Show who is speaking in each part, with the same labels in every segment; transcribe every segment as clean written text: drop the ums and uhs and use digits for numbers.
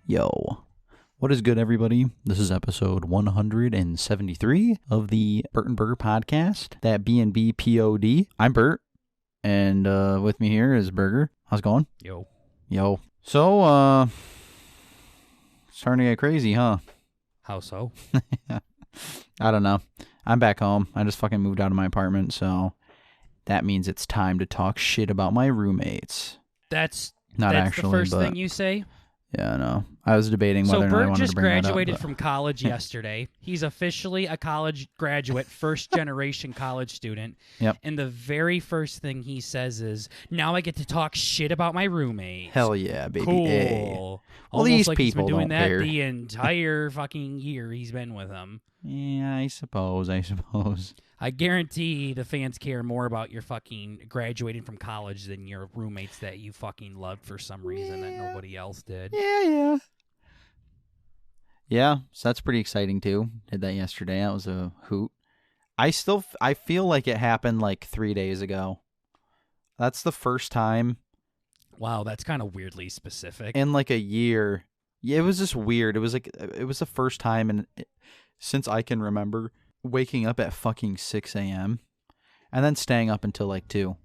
Speaker 1: Yo. What is good, everybody? This is episode 173 of the Bert and Burger podcast, that B&B POD. I'm Bert, and with me here is Burger. How's it going? Yo. So, starting to get crazy, huh?
Speaker 2: How so?
Speaker 1: I don't know. I'm back home. I just fucking moved out of my apartment, so that means it's time to talk shit about my roommates.
Speaker 2: That's
Speaker 1: Not actually,
Speaker 2: the first
Speaker 1: but
Speaker 2: thing you say?
Speaker 1: Yeah, I know. I was debating whether or not I
Speaker 2: Bert
Speaker 1: wanted
Speaker 2: just
Speaker 1: to bring
Speaker 2: graduated
Speaker 1: that up,
Speaker 2: from college yesterday. He's officially a college graduate, first generation college student.
Speaker 1: Yep.
Speaker 2: And the very first thing he says is, "Now I get to talk shit about my roommates."
Speaker 1: Hell yeah, baby.
Speaker 2: Cool.
Speaker 1: Hey. Well,
Speaker 2: Almost
Speaker 1: these
Speaker 2: like
Speaker 1: people
Speaker 2: he's been doing
Speaker 1: don't
Speaker 2: that
Speaker 1: care.
Speaker 2: the entire fucking year he's been with them.
Speaker 1: Yeah, I suppose.
Speaker 2: I guarantee the fans care more about your fucking graduating from college than your roommates that you fucking loved for some reason that nobody else did.
Speaker 1: Yeah, so that's pretty exciting too. Did that yesterday. That was a hoot. I feel like it happened like 3 days ago. That's the first time.
Speaker 2: Wow, that's kind of weirdly specific.
Speaker 1: In like a year. Yeah, it was just weird. It was the first time since I can remember waking up at fucking 6 a.m. and then staying up until like 2.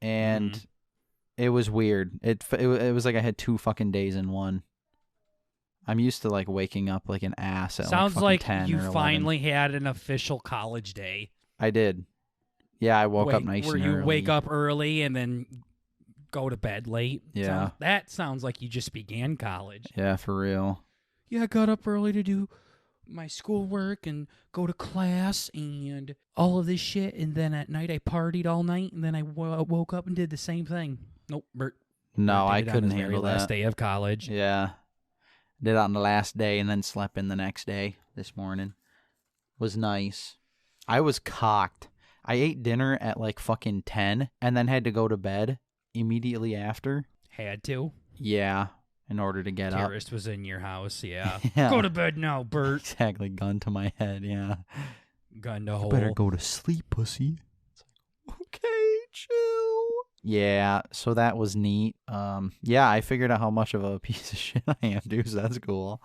Speaker 1: And it was weird. It was like I had 2 fucking days in one. I'm used to like waking up like an ass at
Speaker 2: Sounds
Speaker 1: like
Speaker 2: like
Speaker 1: 10
Speaker 2: you
Speaker 1: or 11.
Speaker 2: finally had an official college day.
Speaker 1: I did. Yeah, I woke up nice and early.
Speaker 2: Where you wake up early and then go to bed late.
Speaker 1: Yeah.
Speaker 2: That sounds like you just began college.
Speaker 1: Yeah, for real.
Speaker 2: Yeah, I got up early to do my schoolwork and go to class and all of this shit, and then at night I partied all night, and then I woke up and did the same thing. Nope, Bert.
Speaker 1: No,
Speaker 2: Bert
Speaker 1: I
Speaker 2: did it
Speaker 1: couldn't
Speaker 2: on his
Speaker 1: handle
Speaker 2: very
Speaker 1: that.
Speaker 2: last day of college.
Speaker 1: Yeah. Did it on the last day and then slept in the next day this morning. Was nice. I was cocked. I ate dinner at like fucking 10 and then had to go to bed immediately after.
Speaker 2: Had to.
Speaker 1: Yeah, in order to get up.
Speaker 2: Terrorist was in your house, yeah.
Speaker 1: Yeah.
Speaker 2: Go to bed now, Bert.
Speaker 1: Exactly, gun to my head, yeah.
Speaker 2: Gun to
Speaker 1: You
Speaker 2: hole.
Speaker 1: better go to sleep, pussy. It's like, okay, chill. Yeah, so that was neat. Yeah, I figured out how much of a piece of shit I am, dude, so that's cool.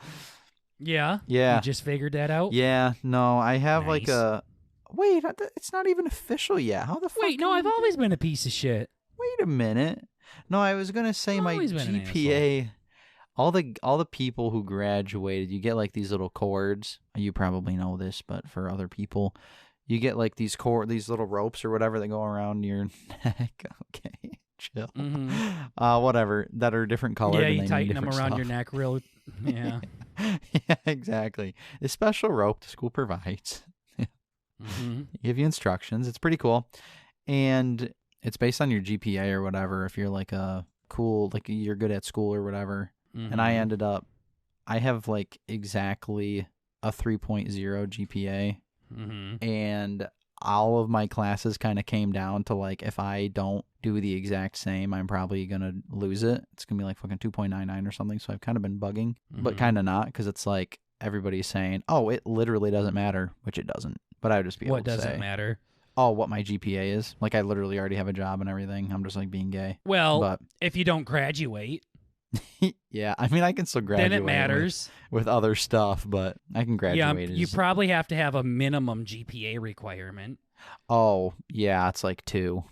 Speaker 2: Yeah?
Speaker 1: Yeah.
Speaker 2: You just figured that out?
Speaker 1: Yeah, no, I have like
Speaker 2: Nice.
Speaker 1: a... Wait, it's not even official yet. How the fuck...
Speaker 2: Wait, no, I've always been a piece of shit.
Speaker 1: Wait a minute. No, I was going to say
Speaker 2: I've
Speaker 1: my
Speaker 2: always been an
Speaker 1: GPA... All the people who graduated, you get like these little cords. You probably know this, but for other people, you get like these little ropes or whatever that go around your neck. Okay, chill. Whatever, that are different colored.
Speaker 2: Yeah,
Speaker 1: and
Speaker 2: you
Speaker 1: they
Speaker 2: tighten
Speaker 1: mean
Speaker 2: them
Speaker 1: different
Speaker 2: around your
Speaker 1: stuff.
Speaker 2: neck real... Yeah.
Speaker 1: Yeah, exactly. The special rope the school provides. Give you instructions. It's pretty cool. And it's based on your GPA or whatever. If you're like a cool, like you're good at school or whatever. And I have like exactly a 3.0 GPA. And all of my classes kind of came down to like, if I don't do the exact same, I'm probably going to lose it. It's going to be like fucking 2.99 or something. So I've kind of been bugging, but kind of not, because it's like everybody's saying, oh, it literally doesn't matter, which it doesn't. But I would just be able to say.
Speaker 2: What doesn't matter?
Speaker 1: Oh, what my GPA is. Like I literally already have a job and everything. I'm just like being gay.
Speaker 2: Well, if you don't graduate.
Speaker 1: Yeah, I mean, I can still graduate.
Speaker 2: Then it matters.
Speaker 1: With other stuff, but I can graduate.
Speaker 2: Yeah, you probably have to have a minimum GPA requirement.
Speaker 1: Oh, yeah, it's like 2.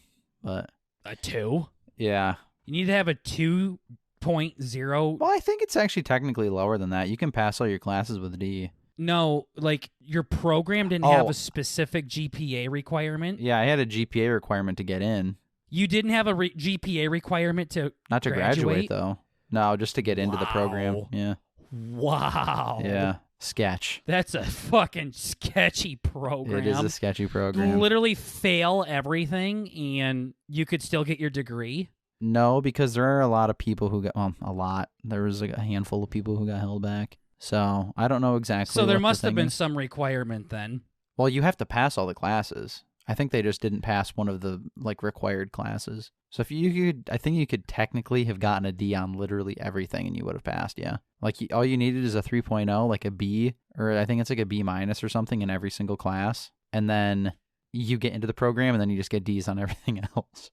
Speaker 1: But
Speaker 2: A 2?
Speaker 1: Yeah.
Speaker 2: You need to have a 2.0.
Speaker 1: Well, I think it's actually technically lower than that. You can pass all your classes with D.
Speaker 2: No, like your program didn't have a specific GPA requirement.
Speaker 1: Yeah, I had a GPA requirement to get in.
Speaker 2: You didn't have a GPA requirement to
Speaker 1: Not to graduate though. No, just to get into the program. Yeah.
Speaker 2: Wow.
Speaker 1: Yeah. Sketch.
Speaker 2: That's a fucking sketchy program.
Speaker 1: It is a sketchy program.
Speaker 2: Literally fail everything and you could still get your degree.
Speaker 1: No, because there are a lot of people who got, a lot. There was like a handful of people who got held back. So I don't know exactly.
Speaker 2: So there must have been some requirement then.
Speaker 1: Well, you have to pass all the classes. I think they just didn't pass one of the like required classes. So if you could, I think you could technically have gotten a D on literally everything and you would have passed, yeah. Like all you needed is a 3.0, like a B, or I think it's like a B minus or something in every single class. And then you get into the program and then you just get Ds on everything else.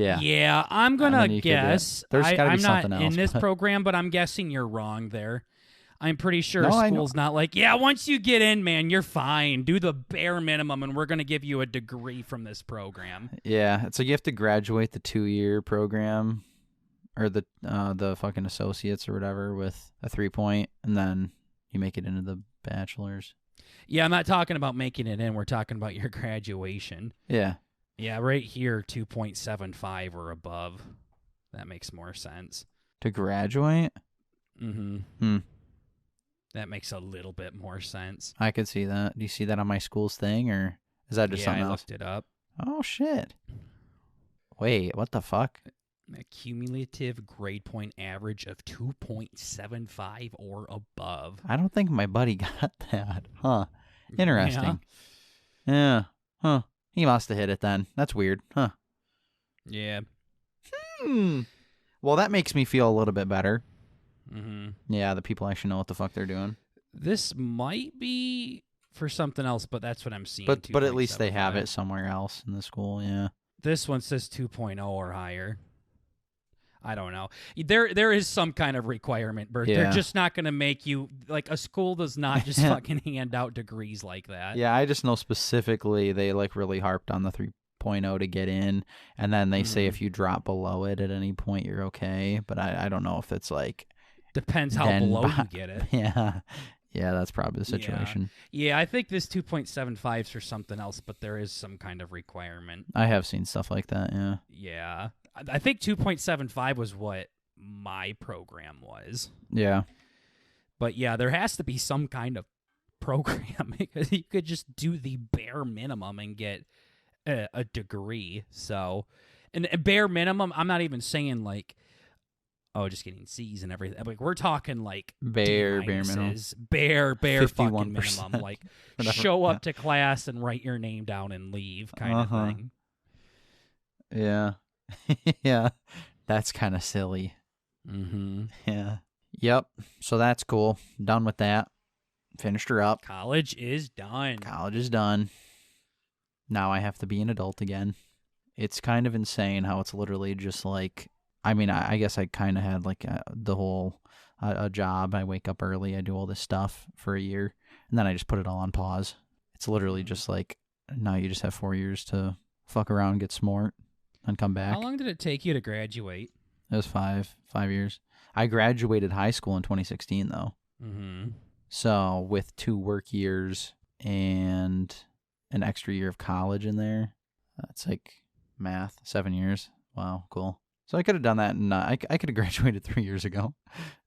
Speaker 2: Yeah, I'm gonna guess.
Speaker 1: There's got to be
Speaker 2: I'm
Speaker 1: something
Speaker 2: not
Speaker 1: else.
Speaker 2: in this program, but I'm guessing you're wrong there. I'm pretty sure
Speaker 1: No,
Speaker 2: school's not like, yeah, once you get in, man, you're fine. Do the bare minimum, and we're going to give you a degree from this program.
Speaker 1: Yeah, it's like you have to graduate the 2-year program or the fucking associates or whatever with a 3-point, and then you make it into the bachelor's.
Speaker 2: Yeah, I'm not talking about making it in. We're talking about your graduation.
Speaker 1: Yeah.
Speaker 2: Yeah, right here, 2.75 or above. That makes more sense.
Speaker 1: To graduate?
Speaker 2: Mm-hmm. That makes a little bit more sense.
Speaker 1: I could see that. Do you see that on my school's thing, or is that just something else?
Speaker 2: I looked it up.
Speaker 1: Oh, shit. Wait, what the fuck?
Speaker 2: A cumulative grade point average of 2.75 or above.
Speaker 1: I don't think my buddy got that. Huh. Interesting. Yeah. Huh. He must have hit it then. That's weird. Huh.
Speaker 2: Yeah.
Speaker 1: Well, that makes me feel a little bit better.
Speaker 2: Mm-hmm.
Speaker 1: Yeah, the people actually know what the fuck they're doing.
Speaker 2: This might be for something else, but that's what I'm seeing.
Speaker 1: But at least they have it somewhere else in the school, yeah.
Speaker 2: This one says 2.0 or higher. I don't know. There is some kind of requirement, Bert.
Speaker 1: Yeah.
Speaker 2: They're just not going to make you, like, a school does not just fucking hand out degrees like that.
Speaker 1: Yeah, I just know specifically they, like, really harped on the 3.0 to get in, and then they say if you drop below it at any point, you're okay. But I don't know if it's, like...
Speaker 2: Depends how below you get it.
Speaker 1: Yeah. Yeah, that's probably the situation.
Speaker 2: Yeah, I think this 2.75 is for something else, but there is some kind of requirement.
Speaker 1: I have seen stuff like that, yeah.
Speaker 2: Yeah. I think 2.75 was what my program was.
Speaker 1: Yeah.
Speaker 2: But yeah, there has to be some kind of program because you could just do the bare minimum and get a degree. So, and bare minimum, I'm not even saying like, oh, just getting C's and everything. Like we're talking like
Speaker 1: bare minimum,
Speaker 2: bare fucking minimum. Like show up to class and write your name down and leave, kind of thing.
Speaker 1: Yeah, yeah, that's kind of silly.
Speaker 2: Mm-hmm.
Speaker 1: Yeah. Yep. So that's cool. Done with that. Finished her up.
Speaker 2: College is done.
Speaker 1: College is done. Now I have to be an adult again. It's kind of insane how it's literally just like. I mean, I guess I kind of had like the whole a job. I wake up early. I do all this stuff for a year, and then I just put it all on pause. It's literally just like now you just have 4 years to fuck around, get smart, and come back.
Speaker 2: How long did it take you to graduate?
Speaker 1: It was 5 years. I graduated high school in 2016 though.
Speaker 2: Mm-hmm.
Speaker 1: So with 2 work years and an extra year of college in there, that's like math, 7 years. Wow, cool. So I could have done that, and I could have graduated 3 years ago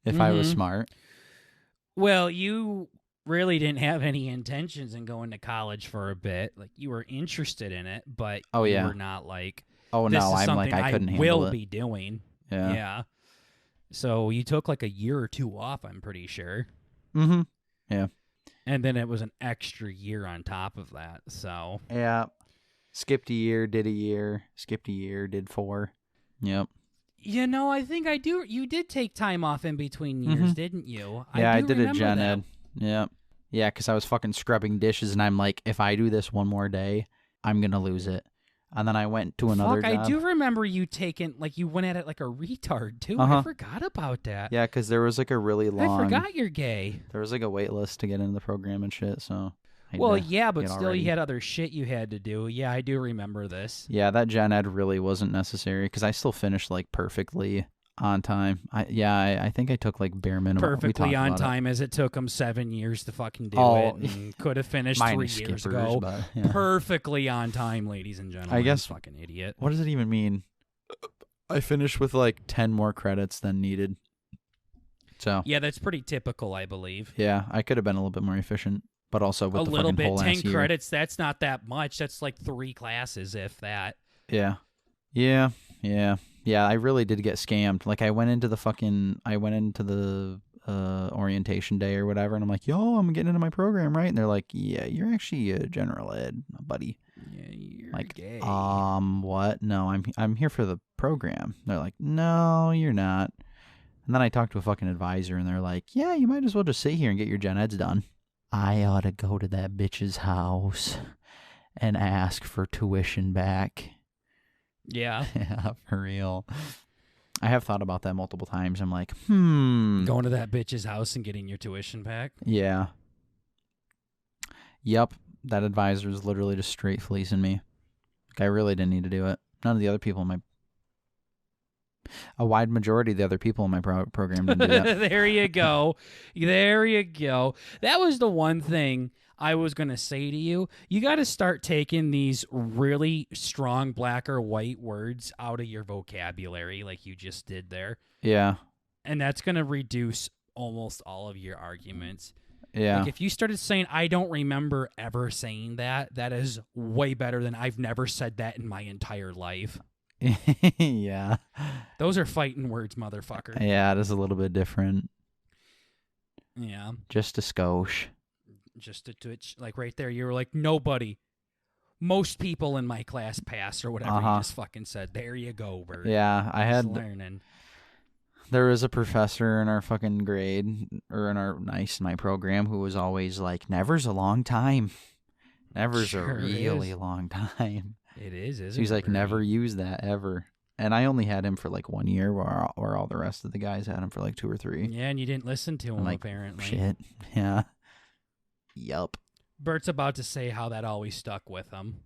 Speaker 1: if I was smart.
Speaker 2: Well, you really didn't have any intentions in going to college for a bit. Like you were interested in it, but you were not like,
Speaker 1: oh
Speaker 2: this
Speaker 1: no,
Speaker 2: is
Speaker 1: I'm like I couldn't handle it.
Speaker 2: Will be doing.
Speaker 1: Yeah.
Speaker 2: Yeah. So you took like a year or 2 off, I'm pretty sure.
Speaker 1: Mm-hmm. Yeah.
Speaker 2: And then it was an extra year on top of that. So
Speaker 1: yeah, skipped a year, did a year, skipped a year, did 4. Yep.
Speaker 2: You know, I think I do. You did take time off in between years, didn't you?
Speaker 1: Yeah, I did a gen
Speaker 2: that.
Speaker 1: ed. Yep. Yeah, because I was fucking scrubbing dishes, and I'm like, if I do this one more day, I'm going to lose it. And then I went to another job.
Speaker 2: I do remember you taking, like, you went at it like a retard, too. I forgot about that.
Speaker 1: Yeah, because there was like a really long...
Speaker 2: I forgot you're gay.
Speaker 1: There was like a wait list to get into the program and shit, so...
Speaker 2: Well, yeah, but still you had other shit you had to do. Yeah, I do remember this.
Speaker 1: Yeah, that gen ed really wasn't necessary because I still finished like perfectly on time. I think I took like bare minimum.
Speaker 2: Perfectly on time as it took them 7 years to fucking do it and could have finished 3 years ago.
Speaker 1: But, yeah.
Speaker 2: Perfectly on time, ladies and gentlemen.
Speaker 1: I guess,
Speaker 2: fucking idiot.
Speaker 1: What does it even mean? I finished with like 10 more credits than needed. So
Speaker 2: yeah, that's pretty typical, I believe.
Speaker 1: Yeah, I could have been a little bit more efficient. But also with
Speaker 2: a
Speaker 1: the
Speaker 2: little
Speaker 1: fucking
Speaker 2: bit,
Speaker 1: whole
Speaker 2: 10
Speaker 1: ass year.
Speaker 2: credits, that's not that much. That's like 3 classes, if that.
Speaker 1: Yeah. Yeah. I really did get scammed. Like I went into the orientation day or whatever, and I'm like, yo, I'm getting into my program, right? And they're like, yeah, you're actually a general ed, buddy.
Speaker 2: Yeah, you're
Speaker 1: like,
Speaker 2: gay.
Speaker 1: What? No, I'm here for the program. They're like, no, you're not. And then I talked to a fucking advisor, and they're like, yeah, you might as well just sit here and get your gen eds done. I ought to go to that bitch's house and ask for tuition back.
Speaker 2: Yeah.
Speaker 1: Yeah, for real. I have thought about that multiple times. I'm like, Going
Speaker 2: to that bitch's house and getting your tuition back.
Speaker 1: Yeah. Yep. That advisor was literally just straight fleecing me. Like, I really didn't need to do it. None of the other people in my... A wide majority of the other people in my program didn't do that.
Speaker 2: There you go. There you go. That was the one thing I was going to say to you. You got to start taking these really strong black or white words out of your vocabulary like you just did there.
Speaker 1: Yeah.
Speaker 2: And that's going to reduce almost all of your arguments.
Speaker 1: Yeah.
Speaker 2: Like if you started saying, I don't remember ever saying that, that is way better than I've never said that in my entire life.
Speaker 1: Yeah.
Speaker 2: Those are fighting words, motherfucker.
Speaker 1: Yeah, it is a little bit different.
Speaker 2: Yeah.
Speaker 1: Just a skosh.
Speaker 2: Just a twitch. Like right there, you were like, nobody. Most people in my class pass or whatever you just fucking said. There you go, Bert.
Speaker 1: Yeah, I had...
Speaker 2: learning.
Speaker 1: There was a professor in our fucking grade, or in my program, who was always like, never's a long time. Never's
Speaker 2: Sure
Speaker 1: a really long time.
Speaker 2: It is, isn't it?
Speaker 1: So he's like,
Speaker 2: Bernie?
Speaker 1: never use that ever. And I only had him for like 1 year, where all the rest of the guys had him for like 2 or 3.
Speaker 2: Yeah, and you didn't listen to him,
Speaker 1: like,
Speaker 2: apparently.
Speaker 1: Shit. Yeah. Yup.
Speaker 2: Bert's about to say how that always stuck with him.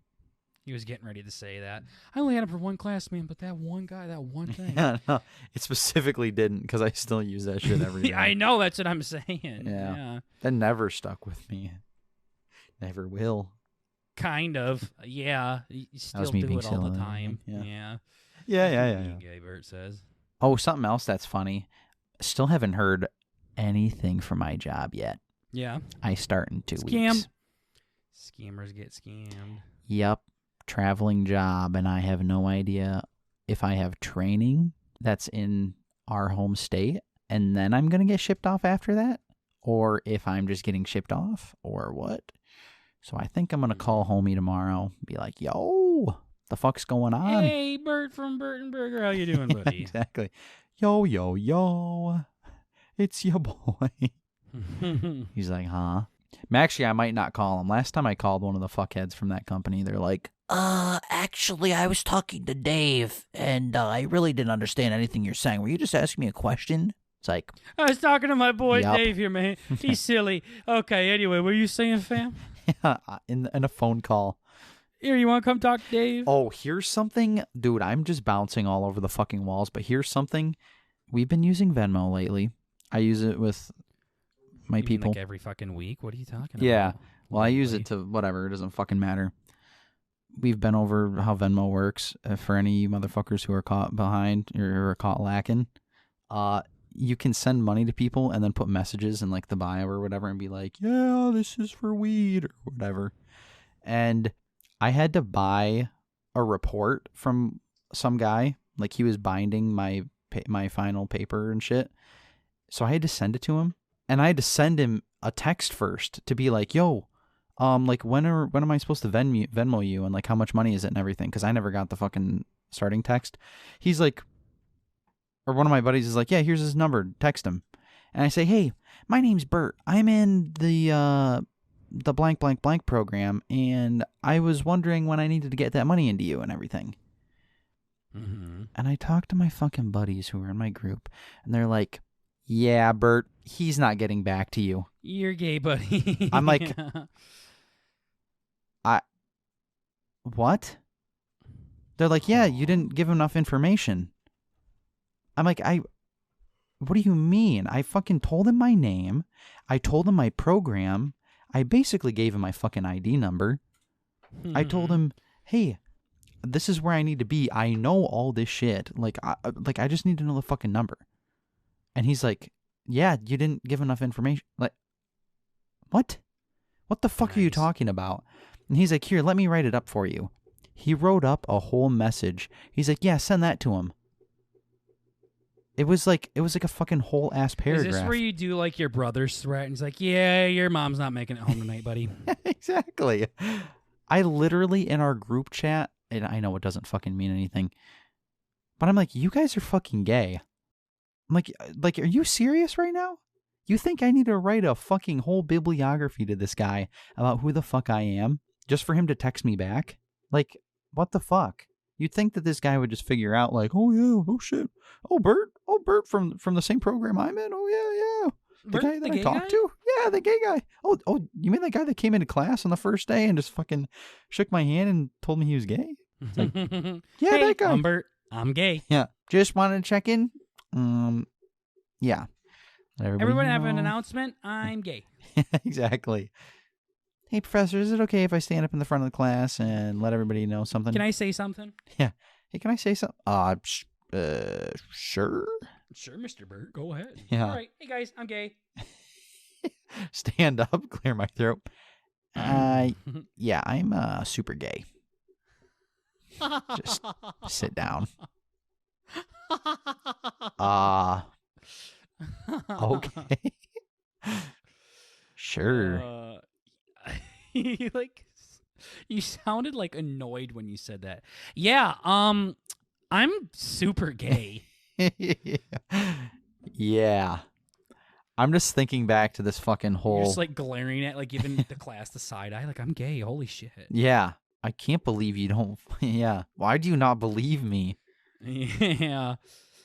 Speaker 2: He was getting ready to say that. I only had him for one class, man, but that one guy, that one thing.
Speaker 1: Yeah, no, it specifically didn't, because I still use that shit every day.
Speaker 2: I know, that's what I'm saying.
Speaker 1: Yeah. That never stuck with me. Never will.
Speaker 2: Kind of. Yeah. You still
Speaker 1: was me
Speaker 2: do
Speaker 1: being
Speaker 2: it all the
Speaker 1: silly.
Speaker 2: time.
Speaker 1: Yeah.
Speaker 2: Yeah.
Speaker 1: Yeah.
Speaker 2: Gay, Bert says.
Speaker 1: Oh, something else that's funny. Still haven't heard anything from my job yet.
Speaker 2: Yeah.
Speaker 1: I start in 2
Speaker 2: Scam.
Speaker 1: weeks.
Speaker 2: Scammers get scammed.
Speaker 1: Yep. Traveling job, and I have no idea if I have training that's in our home state, and then I'm going to get shipped off after that, or if I'm just getting shipped off, or what. So I think I'm going to call homie tomorrow, be like, yo, the fuck's going on?
Speaker 2: Hey, Bert from Bert and Burger, how you doing, buddy?
Speaker 1: Exactly. Yo, it's your boy. He's like, huh? Actually, I might not call him. Last time I called one of the fuckheads from that company, they're like, actually, I was talking to Dave, and I really didn't understand anything you're saying. Were you just asking me a question? It's like,
Speaker 2: I was talking to my boy
Speaker 1: Yup.
Speaker 2: Dave here, man. He's silly. Okay, anyway, what were you saying, fam?
Speaker 1: yeah, in a phone call.
Speaker 2: Here, you want to come talk to Dave?
Speaker 1: Oh, here's something. Dude, I'm just bouncing all over the fucking walls, but here's something. We've been using Venmo lately. I use it with my
Speaker 2: You mean,
Speaker 1: people.
Speaker 2: like every fucking week? What are you talking
Speaker 1: Yeah.
Speaker 2: about?
Speaker 1: Well, I use it to whatever. It doesn't fucking matter. We've been over how Venmo works for any motherfuckers who are caught behind or who are caught lacking. You can send money to people and then put messages in like the bio or whatever and be like, yeah, this is for weed or whatever. And I had to buy a report from some guy. Like he was binding my final paper and shit. So I had to send it to him. And I had to send him a text first to be like, yo, like when am I supposed to Venmo you, and like how much money is it and everything? Because I never got the fucking starting text. He's like, or one of my buddies is like, yeah, here's his number, text him. And I say, hey, my name's Bert. I'm in the blank blank blank program, and I was wondering when I needed to get that money into you and everything.
Speaker 2: Mm-hmm.
Speaker 1: And I talked to my fucking buddies who are in my group, and they're like, yeah, Bert, he's not getting back to you.
Speaker 2: You're gay, buddy.
Speaker 1: I'm like, what? They're like, yeah, you didn't give him enough information. I'm like, what do you mean? I fucking told him my name. I told him my program. I basically gave him my fucking ID number. I told him, hey, this is where I need to be. I know all this shit. I just need to know the fucking number. And he's like, yeah, you didn't give enough information. Like, what? What the fuck are you talking about? And he's like, here, let me write it up for you. He wrote up a whole message. He's like, yeah, send that to him. It was like a fucking whole ass paragraph.
Speaker 2: Is this where you do like your brother's threat? And he's like, yeah, your mom's not making it home tonight, buddy.
Speaker 1: Exactly. I literally, in our group chat, and I know it doesn't fucking mean anything, but I'm like, you guys are fucking gay. I'm like, are you serious right now? You think I need to write a fucking whole bibliography to this guy about who the fuck I am just for him to text me back? Like, what the fuck? You'd think that this guy would just figure out, like, oh yeah, oh shit, oh Bert from the same program I'm in. Oh yeah. The guy that I talked to? Yeah, the gay guy. Oh, you mean that guy that came into class on the first day and just fucking shook my hand and told me he was gay? It's like, yeah,
Speaker 2: hey,
Speaker 1: that guy.
Speaker 2: I'm Bert. I'm gay.
Speaker 1: Yeah, just wanted to check in. Yeah.
Speaker 2: Everyone have an announcement. I'm gay.
Speaker 1: Exactly. Hey, professor, is it okay if I stand up in the front of the class and let everybody know something?
Speaker 2: Can I say something?
Speaker 1: Yeah. Hey, can I say something? Sure.
Speaker 2: Sure, Mr. Burt. Go ahead.
Speaker 1: Yeah.
Speaker 2: All right. Hey, guys, I'm gay.
Speaker 1: Stand up, clear my throat. Yeah, I'm super gay. Just sit down. Okay. Sure.
Speaker 2: You sounded like annoyed when you said that. Yeah, I'm super gay.
Speaker 1: Yeah. I'm just thinking back to this fucking whole...
Speaker 2: You're just like glaring at, like giving the class the side eye, like I'm gay, holy shit.
Speaker 1: Yeah. I can't believe you don't... Yeah. Why do you not believe me?
Speaker 2: Yeah.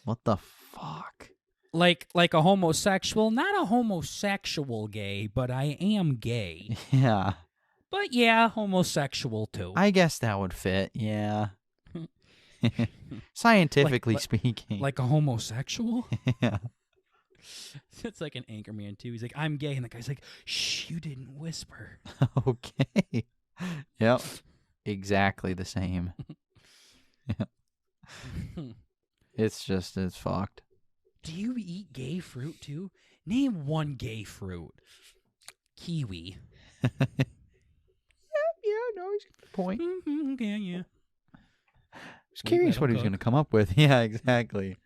Speaker 1: What the fuck?
Speaker 2: Like a homosexual, not a homosexual gay, but I am gay.
Speaker 1: Yeah.
Speaker 2: But yeah, homosexual too.
Speaker 1: I guess that would fit, yeah. Scientifically speaking.
Speaker 2: Like a homosexual?
Speaker 1: Yeah.
Speaker 2: It's like an Anchorman too. He's like, I'm gay, and the guy's like, shh, you didn't whisper.
Speaker 1: Okay. Yep. Exactly the same. It's fucked.
Speaker 2: Do you eat gay fruit too? Name one gay fruit. Kiwi.
Speaker 1: Yeah, no, he's got a point.
Speaker 2: Yeah.
Speaker 1: I was curious what he was going to come up with. Yeah, exactly.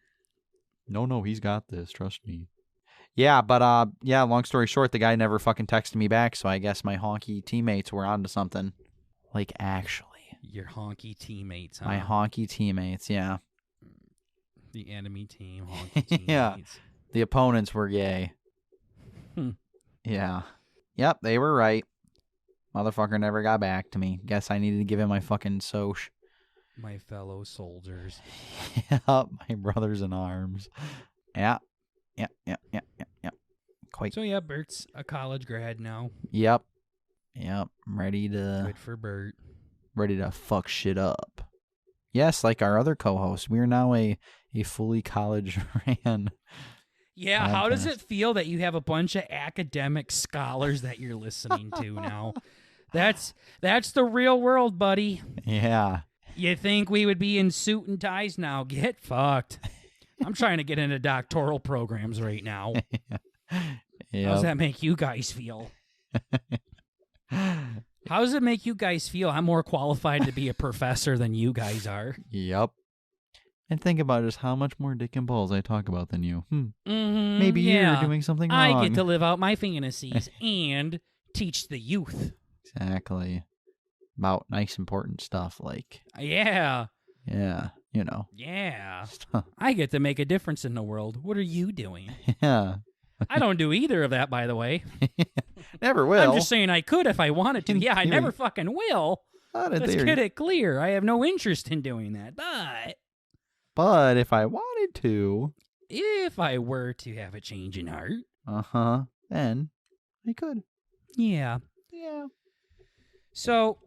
Speaker 1: No, he's got this. Trust me. Yeah, but yeah, long story short, the guy never fucking texted me back, so I guess my honky teammates were onto something. Like, actually.
Speaker 2: Your honky teammates, huh?
Speaker 1: My honky teammates, yeah.
Speaker 2: The enemy team, honky teammates.
Speaker 1: Yeah. The opponents were gay. Yeah. Yep, they were right. Motherfucker never got back to me. Guess I needed to give him my fucking soch.
Speaker 2: My fellow soldiers.
Speaker 1: Yep, my brothers in arms. Yeah. Quite.
Speaker 2: So yeah, Bert's a college grad now.
Speaker 1: Yep. I'm ready to...
Speaker 2: Good for Bert.
Speaker 1: Ready to fuck shit up. Yes, like our other co-host. We are now a fully college-ran...
Speaker 2: Yeah, how does it feel that you have a bunch of academic scholars that you're listening to now? That's the real world, buddy.
Speaker 1: Yeah.
Speaker 2: You think we would be in suit and ties now? Get fucked. I'm trying to get into doctoral programs right now. How does that make you guys feel? How does it make you guys feel? I'm more qualified to be a professor than you guys are.
Speaker 1: Yep. And think about just how much more dick and balls I talk about than you.
Speaker 2: Mm-hmm,
Speaker 1: Maybe you're doing something wrong.
Speaker 2: I get to live out my fantasies and teach the youth.
Speaker 1: Exactly. About nice, important stuff like...
Speaker 2: Yeah.
Speaker 1: Yeah, you know.
Speaker 2: Yeah. I get to make a difference in the world. What are you doing?
Speaker 1: Yeah.
Speaker 2: I don't do either of that, by the way.
Speaker 1: Never will.
Speaker 2: I'm just saying I could if I wanted to. Yeah, I never fucking will. Let's get it clear. I have no interest in doing that.
Speaker 1: But if I wanted to...
Speaker 2: If I were to have a change in heart...
Speaker 1: Then I could.
Speaker 2: Yeah. So,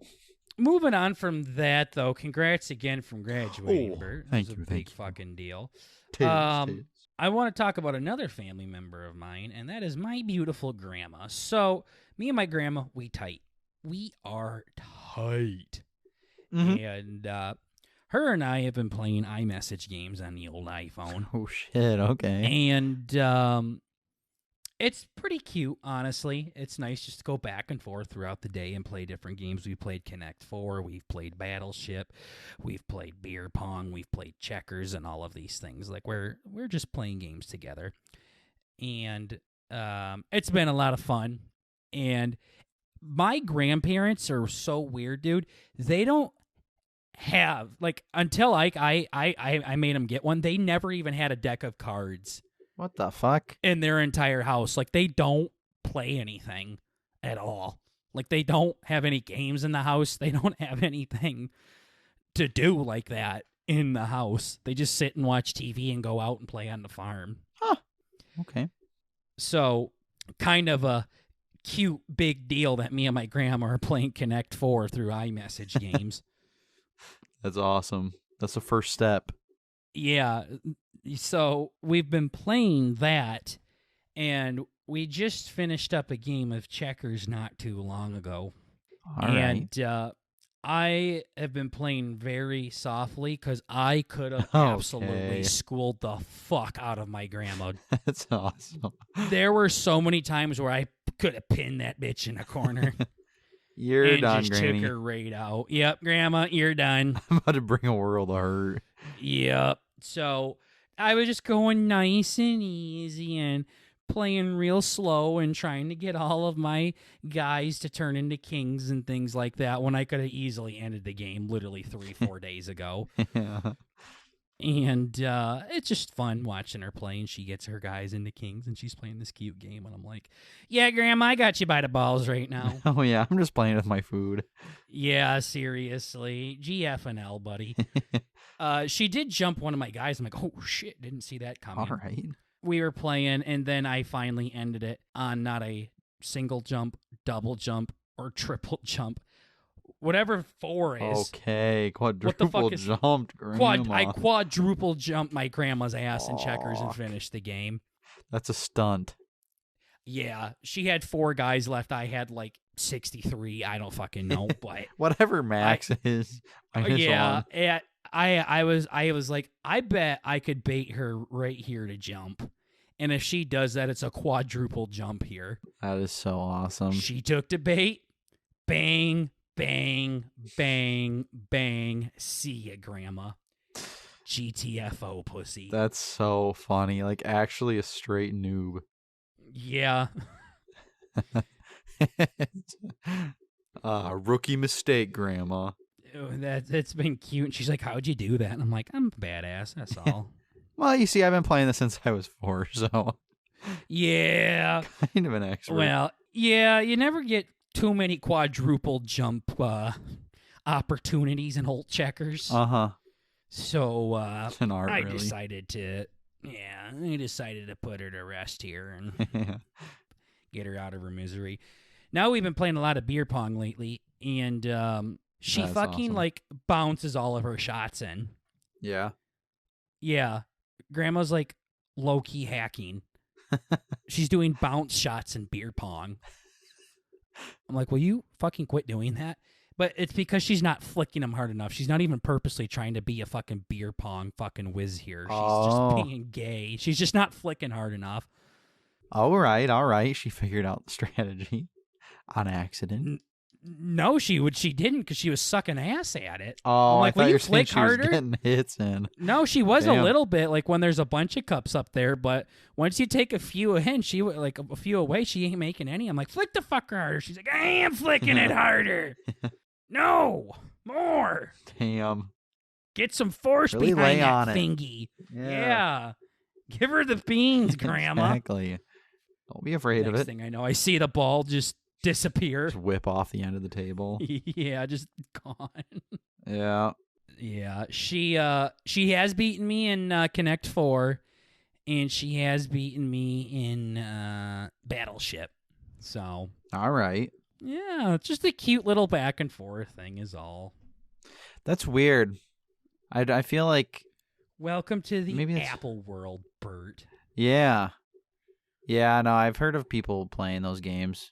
Speaker 2: moving on from that, though, congrats again from graduating, Bert.
Speaker 1: Thank you.
Speaker 2: It was a big fucking deal.
Speaker 1: Titties.
Speaker 2: I want to talk about another family member of mine, and that is my beautiful grandma. So, me and my grandma, we tight. We are tight.
Speaker 1: Mm-hmm.
Speaker 2: And her and I have been playing iMessage games on the old iPhone.
Speaker 1: Oh, shit, okay.
Speaker 2: And it's pretty cute, honestly. It's nice just to go back and forth throughout the day and play different games. We've played Connect 4, we've played Battleship, we've played beer pong, we've played checkers and all of these things. Like we're just playing games together. And it's been a lot of fun. And my grandparents are so weird, dude. They don't have, like, until I made them get one, they never even had a deck of cards.
Speaker 1: What the fuck?
Speaker 2: In their entire house. Like, they don't play anything at all. Like, they don't have any games in the house. They don't have anything. to do like that in the house. They just sit and watch TV and go out and play on the farm.
Speaker 1: Huh. Okay.
Speaker 2: So kind of a cute big deal that me and my grandma are playing Connect 4 through iMessage games.
Speaker 1: That's awesome. That's the first step.
Speaker 2: Yeah. So we've been playing that, and we just finished up a game of checkers not too long ago.
Speaker 1: All right.
Speaker 2: And I have been playing very softly because I could have absolutely schooled the fuck out of my grandma.
Speaker 1: That's awesome.
Speaker 2: There were so many times where I could have pinned that bitch in a corner.
Speaker 1: You're
Speaker 2: and
Speaker 1: done,
Speaker 2: just
Speaker 1: Granny.
Speaker 2: took her right out. Yep, Grandma, you're done.
Speaker 1: I'm about to bring a world of hurt.
Speaker 2: Yep. So I was just going nice and easy and playing real slow and trying to get all of my guys to turn into kings and things like that when I could have easily ended the game literally 3-4 days ago.
Speaker 1: Yeah.
Speaker 2: And it's just fun watching her play, and she gets her guys into kings, and she's playing this cute game, and I'm like, yeah, Grandma, I got you by the balls right now.
Speaker 1: Oh, yeah, I'm just playing with my food.
Speaker 2: Yeah, seriously. GF and L, buddy. She did jump one of my guys. I'm like, oh, shit, didn't see that coming.
Speaker 1: All right.
Speaker 2: We were playing, and then I finally ended it on not a single jump, double jump, or triple jump. Whatever 4 is.
Speaker 1: Okay, quadruple jumped, Grandma.
Speaker 2: I quadruple jumped my grandma's ass in checkers and finished the game.
Speaker 1: That's a stunt.
Speaker 2: Yeah, she had 4 guys left. I had like 63. I don't fucking know, but
Speaker 1: whatever max is.
Speaker 2: Yeah, I was like, I bet I could bait her right here to jump. And if she does that, it's a quadruple jump here.
Speaker 1: That is so awesome.
Speaker 2: She took the bait. Bang, bang, bang, bang. See ya, Grandma. GTFO, pussy.
Speaker 1: That's so funny. Like, actually a straight noob.
Speaker 2: Yeah.
Speaker 1: Rookie mistake, Grandma.
Speaker 2: That's been cute. And she's like, how'd you do that? And I'm like, I'm badass. That's all.
Speaker 1: Well, you see, I've been playing this since I was 4, so.
Speaker 2: Yeah.
Speaker 1: Kind of an expert.
Speaker 2: Well, yeah, you never get too many quadruple jump opportunities in Holt checkers.
Speaker 1: Uh-huh.
Speaker 2: So
Speaker 1: It's an art,
Speaker 2: I
Speaker 1: really.
Speaker 2: decided to put her to rest here and get her out of her misery. Now we've been playing a lot of beer pong lately, and she
Speaker 1: That's
Speaker 2: fucking
Speaker 1: awesome.
Speaker 2: like bounces all of her shots in.
Speaker 1: Yeah.
Speaker 2: Yeah. Grandma's like low-key hacking. She's doing bounce shots in beer pong. I'm like, will you fucking quit doing that? But it's because she's not flicking them hard enough. She's not even purposely trying to be a fucking beer pong fucking whiz here. She's just being gay. She's just not flicking hard enough.
Speaker 1: All right. She figured out the strategy on accident.
Speaker 2: No, she didn't, because she was sucking ass at it.
Speaker 1: Oh,
Speaker 2: I'm like,
Speaker 1: I thought you were
Speaker 2: flick
Speaker 1: saying she was
Speaker 2: harder?
Speaker 1: getting hits in.
Speaker 2: No, she was
Speaker 1: Damn.
Speaker 2: a little bit, like when there's a bunch of cups up there, but once you take a few in, like a few away, she ain't making any. I'm like, flick the fucker harder. She's like, I am flicking it harder. No, more.
Speaker 1: Damn.
Speaker 2: Get some force
Speaker 1: Really
Speaker 2: behind
Speaker 1: lay
Speaker 2: that
Speaker 1: on it.
Speaker 2: thingy. Yeah. Give her the beans, Grandma.
Speaker 1: Exactly. Don't be afraid of
Speaker 2: Next
Speaker 1: it.
Speaker 2: thing I know, I see the ball just disappear.
Speaker 1: Just whip off the end of the table.
Speaker 2: Yeah, just gone.
Speaker 1: Yeah.
Speaker 2: Yeah, she has beaten me in Connect 4, and she has beaten me in Battleship. So,
Speaker 1: All right.
Speaker 2: yeah, it's just a cute little back and forth thing is all.
Speaker 1: That's weird. I feel like
Speaker 2: Welcome to the
Speaker 1: Maybe it's-
Speaker 2: Apple world, Bert.
Speaker 1: yeah. Yeah, no, I've heard of people playing those games.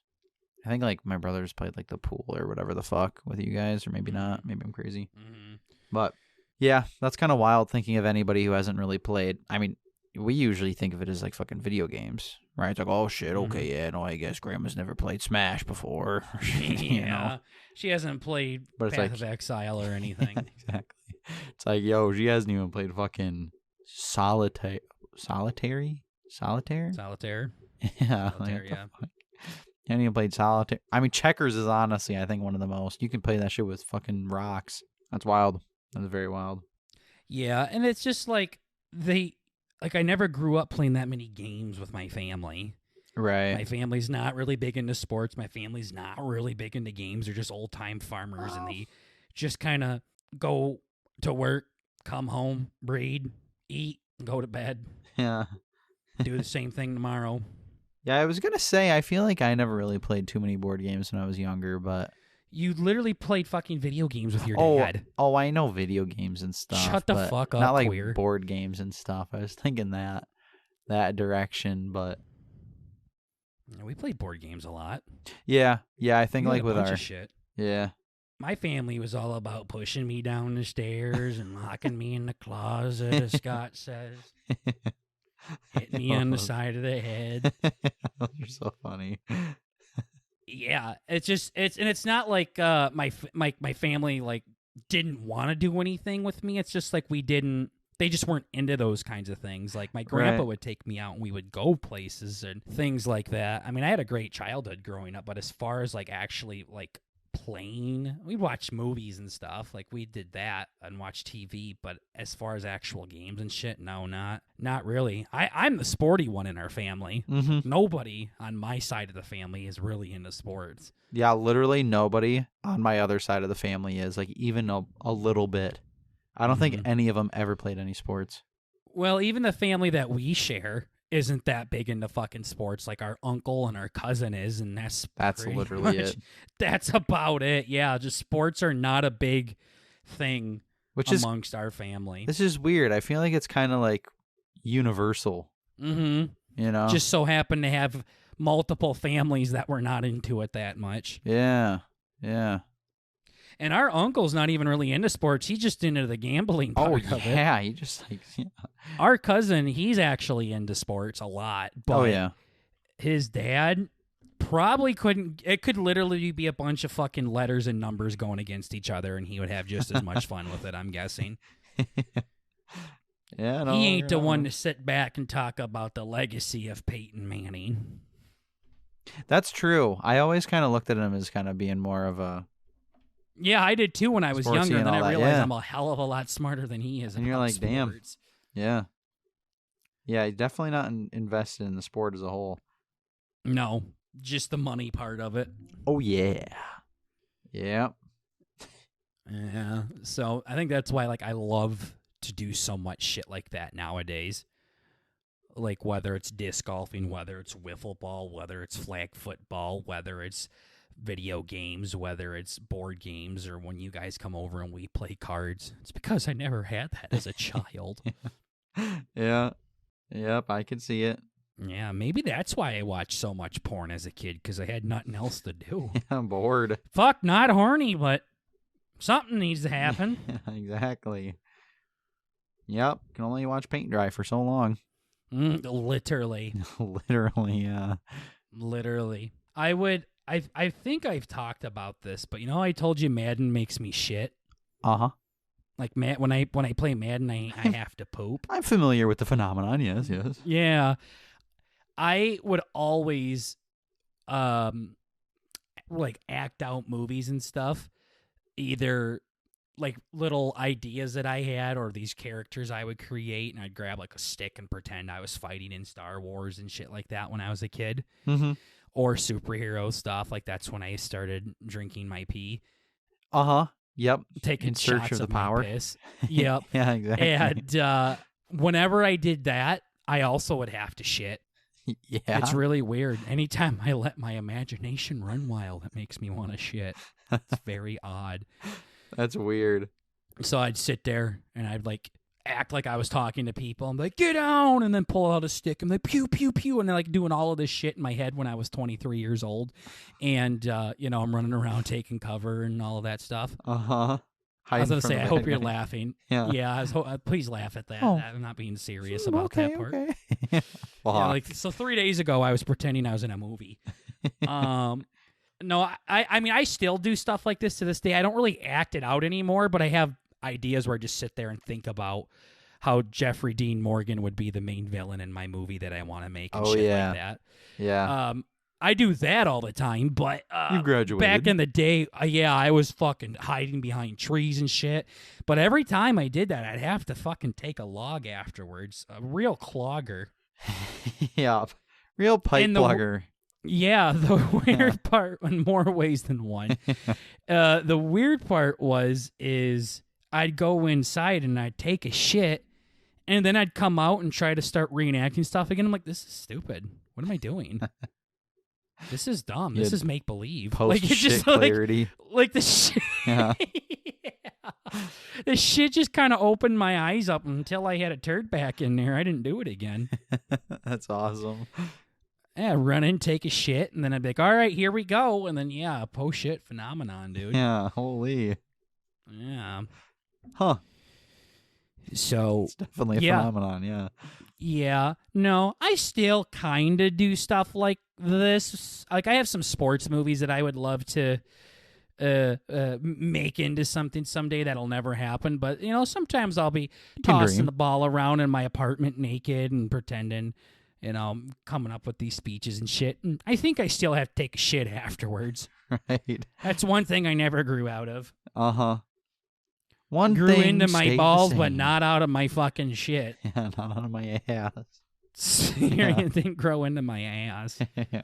Speaker 1: I think like my brothers played like the pool or whatever the fuck with you guys, or maybe not. Maybe I'm crazy.
Speaker 2: Mm-hmm.
Speaker 1: But yeah, that's kind of wild thinking of anybody who hasn't really played. I mean, we usually think of it as like fucking video games, right? It's like, oh shit, okay, yeah, no, I guess Grandma's never played Smash before. You know?
Speaker 2: She hasn't played
Speaker 1: But it's
Speaker 2: Path
Speaker 1: like-
Speaker 2: of Exile or anything.
Speaker 1: Exactly. It's like, yo, she hasn't even played fucking solitaire?
Speaker 2: Solitaire?
Speaker 1: Yeah.
Speaker 2: Solitaire,
Speaker 1: what the
Speaker 2: yeah.
Speaker 1: fuck? You haven't even played solitaire. I mean, checkers is honestly, I think, one of the most. You can play that shit with fucking rocks. That's wild. That's very wild.
Speaker 2: Yeah, and it's just like I never grew up playing that many games with my family.
Speaker 1: Right.
Speaker 2: My family's not really big into sports. My family's not really big into games. They're just old-time farmers, and they just kind of go to work, come home, breed, eat, go to bed,
Speaker 1: Yeah.
Speaker 2: do the same thing tomorrow.
Speaker 1: Yeah, I was going to say, I feel like I never really played too many board games when I was younger, but...
Speaker 2: You literally played fucking video games with your dad.
Speaker 1: Oh, I know video games and stuff.
Speaker 2: Shut the
Speaker 1: but
Speaker 2: fuck up,
Speaker 1: not like
Speaker 2: queer.
Speaker 1: board games and stuff. I was thinking that direction, but...
Speaker 2: We played board games a lot.
Speaker 1: Yeah, I think
Speaker 2: We had
Speaker 1: like
Speaker 2: a
Speaker 1: with
Speaker 2: bunch
Speaker 1: our...
Speaker 2: of shit.
Speaker 1: Yeah.
Speaker 2: My family was all about pushing me down the stairs and locking me in the closet, as Scott says. Hit me on the side of the head.
Speaker 1: Those are so funny.
Speaker 2: Yeah, it's not like my family like didn't want to do anything with me. It's just like they just weren't into those kinds of things. Like my grandpa would take me out and we would go places and things like that. I mean, I had a great childhood growing up, but as far as like actually like playing, we watched movies and stuff. Like we did that and watched TV, but as far as actual games and shit, no, not really. I'm the sporty one in our family.
Speaker 1: Mm-hmm.
Speaker 2: Nobody on my side of the family is really into sports.
Speaker 1: Yeah, literally nobody on my other side of the family is, like, even a little bit. I don't think any of them ever played any sports.
Speaker 2: Well, even the family that we share isn't that big into fucking sports. Like our uncle and our cousin is, and that's
Speaker 1: literally it.
Speaker 2: That's about it. Yeah, just sports are not a big thing amongst our family.
Speaker 1: This is weird. I feel like it's kind of like universal.
Speaker 2: Mm-hmm.
Speaker 1: You know?
Speaker 2: Just so happen to have multiple families that were not into it that much.
Speaker 1: Yeah.
Speaker 2: And our uncle's not even really into sports. He's just into the gambling part of it.
Speaker 1: Yeah. He just like... Yeah.
Speaker 2: Our cousin, he's actually into sports a lot. But his dad probably couldn't... It could literally be a bunch of fucking letters and numbers going against each other, and he would have just as much fun with it, I'm guessing.
Speaker 1: Yeah, no,
Speaker 2: he ain't the one to sit back and talk about the legacy of Peyton Manning.
Speaker 1: That's true. I always kind of looked at him as kind of being more of a...
Speaker 2: Yeah, I did too when I was younger, and then I realized I'm a hell of a lot smarter than he is.
Speaker 1: And you're like,
Speaker 2: sports.
Speaker 1: Damn. Yeah. Yeah, definitely not invested in the sport as a whole.
Speaker 2: No, just the money part of it.
Speaker 1: Oh, yeah. Yeah.
Speaker 2: Yeah. So I think that's why like I love to do so much shit like that nowadays. Like whether it's disc golfing, whether it's wiffle ball, whether it's flag football, whether it's video games, whether it's board games, or when you guys come over and we play cards. It's because I never had that as a child.
Speaker 1: Yeah. Yep, I can see it.
Speaker 2: Yeah, maybe that's why I watched so much porn as a kid, because I had nothing else to do.
Speaker 1: Yeah, I'm bored.
Speaker 2: Fuck, not horny, but something needs to happen.
Speaker 1: Yeah, exactly. Yep, can only watch paint dry for so long.
Speaker 2: Literally.
Speaker 1: Literally, yeah.
Speaker 2: Literally. I think I've talked about this, but you know I told you Madden makes me shit?
Speaker 1: Uh-huh.
Speaker 2: Like when I play Madden, I have to poop.
Speaker 1: I'm familiar with the phenomenon, yes.
Speaker 2: Yeah. I would always like act out movies and stuff, either like little ideas that I had or these characters I would create, and I'd grab like a stick and pretend I was fighting in Star Wars and shit like that when I was a kid.
Speaker 1: Mm-hmm.
Speaker 2: Or superhero stuff. Like that's when I started drinking my pee.
Speaker 1: Uh-huh. Yep.
Speaker 2: Taking
Speaker 1: in search
Speaker 2: shots
Speaker 1: of the
Speaker 2: my
Speaker 1: power.
Speaker 2: Piss. Yep.
Speaker 1: Yeah, exactly.
Speaker 2: And whenever I did that, I also would have to shit.
Speaker 1: Yeah.
Speaker 2: It's really weird. Anytime I let my imagination run wild, it makes me want to shit. It's very odd.
Speaker 1: That's weird.
Speaker 2: So I'd sit there and I'd like act like I was talking to people. I'm like, get down, and then pull out a stick and like pew pew pew, and then like doing all of this shit in my head when I was 23 years old, and I'm running around taking cover and all of that stuff. I was gonna say, I hope you're laughing. Yeah. I was please laugh at that.
Speaker 1: Oh.
Speaker 2: I'm not being serious about that part.
Speaker 1: Okay.
Speaker 2: Yeah, so 3 days ago, I was pretending I was in a movie. No, I mean, I still do stuff like this to this day. I don't really act it out anymore, but I have ideas where I just sit there and think about how Jeffrey Dean Morgan would be the main villain in my movie that I want to make and shit like that.
Speaker 1: Yeah.
Speaker 2: I do that all the time, but
Speaker 1: you graduated.
Speaker 2: Back in the day, I was fucking hiding behind trees and shit. But every time I did that, I'd have to fucking take a log afterwards. A real clogger.
Speaker 1: Yeah. Real pipe plugger.
Speaker 2: Yeah, the weird part, in more ways than one. The weird part is I'd go inside and I'd take a shit, and then I'd come out and try to start reenacting stuff again. I'm like, this is stupid. What am I doing? This is dumb. This is make believe.
Speaker 1: Like it's just clarity.
Speaker 2: Like the shit.
Speaker 1: Yeah.
Speaker 2: Yeah. The shit just kind of opened my eyes up until I had a turd back in there. I didn't do it again.
Speaker 1: That's awesome.
Speaker 2: Yeah, run in, take a shit, and then I'd be like, all right, here we go. And then, yeah, post-shit phenomenon, dude.
Speaker 1: Yeah, holy.
Speaker 2: Yeah.
Speaker 1: Huh.
Speaker 2: So.
Speaker 1: It's definitely a phenomenon, yeah.
Speaker 2: Yeah. No, I still kind of do stuff like this. Like, I have some sports movies that I would love to make into something someday that'll never happen. But, sometimes I'll be tossing the ball around in my apartment naked and pretending, coming up with these speeches and shit. And I think I still have to take a shit afterwards.
Speaker 1: Right.
Speaker 2: That's one thing I never grew out of.
Speaker 1: Uh-huh.
Speaker 2: Grew into my balls, but not out of my fucking shit.
Speaker 1: Yeah, not out of my ass.
Speaker 2: I didn't grow into my ass.
Speaker 1: Yeah.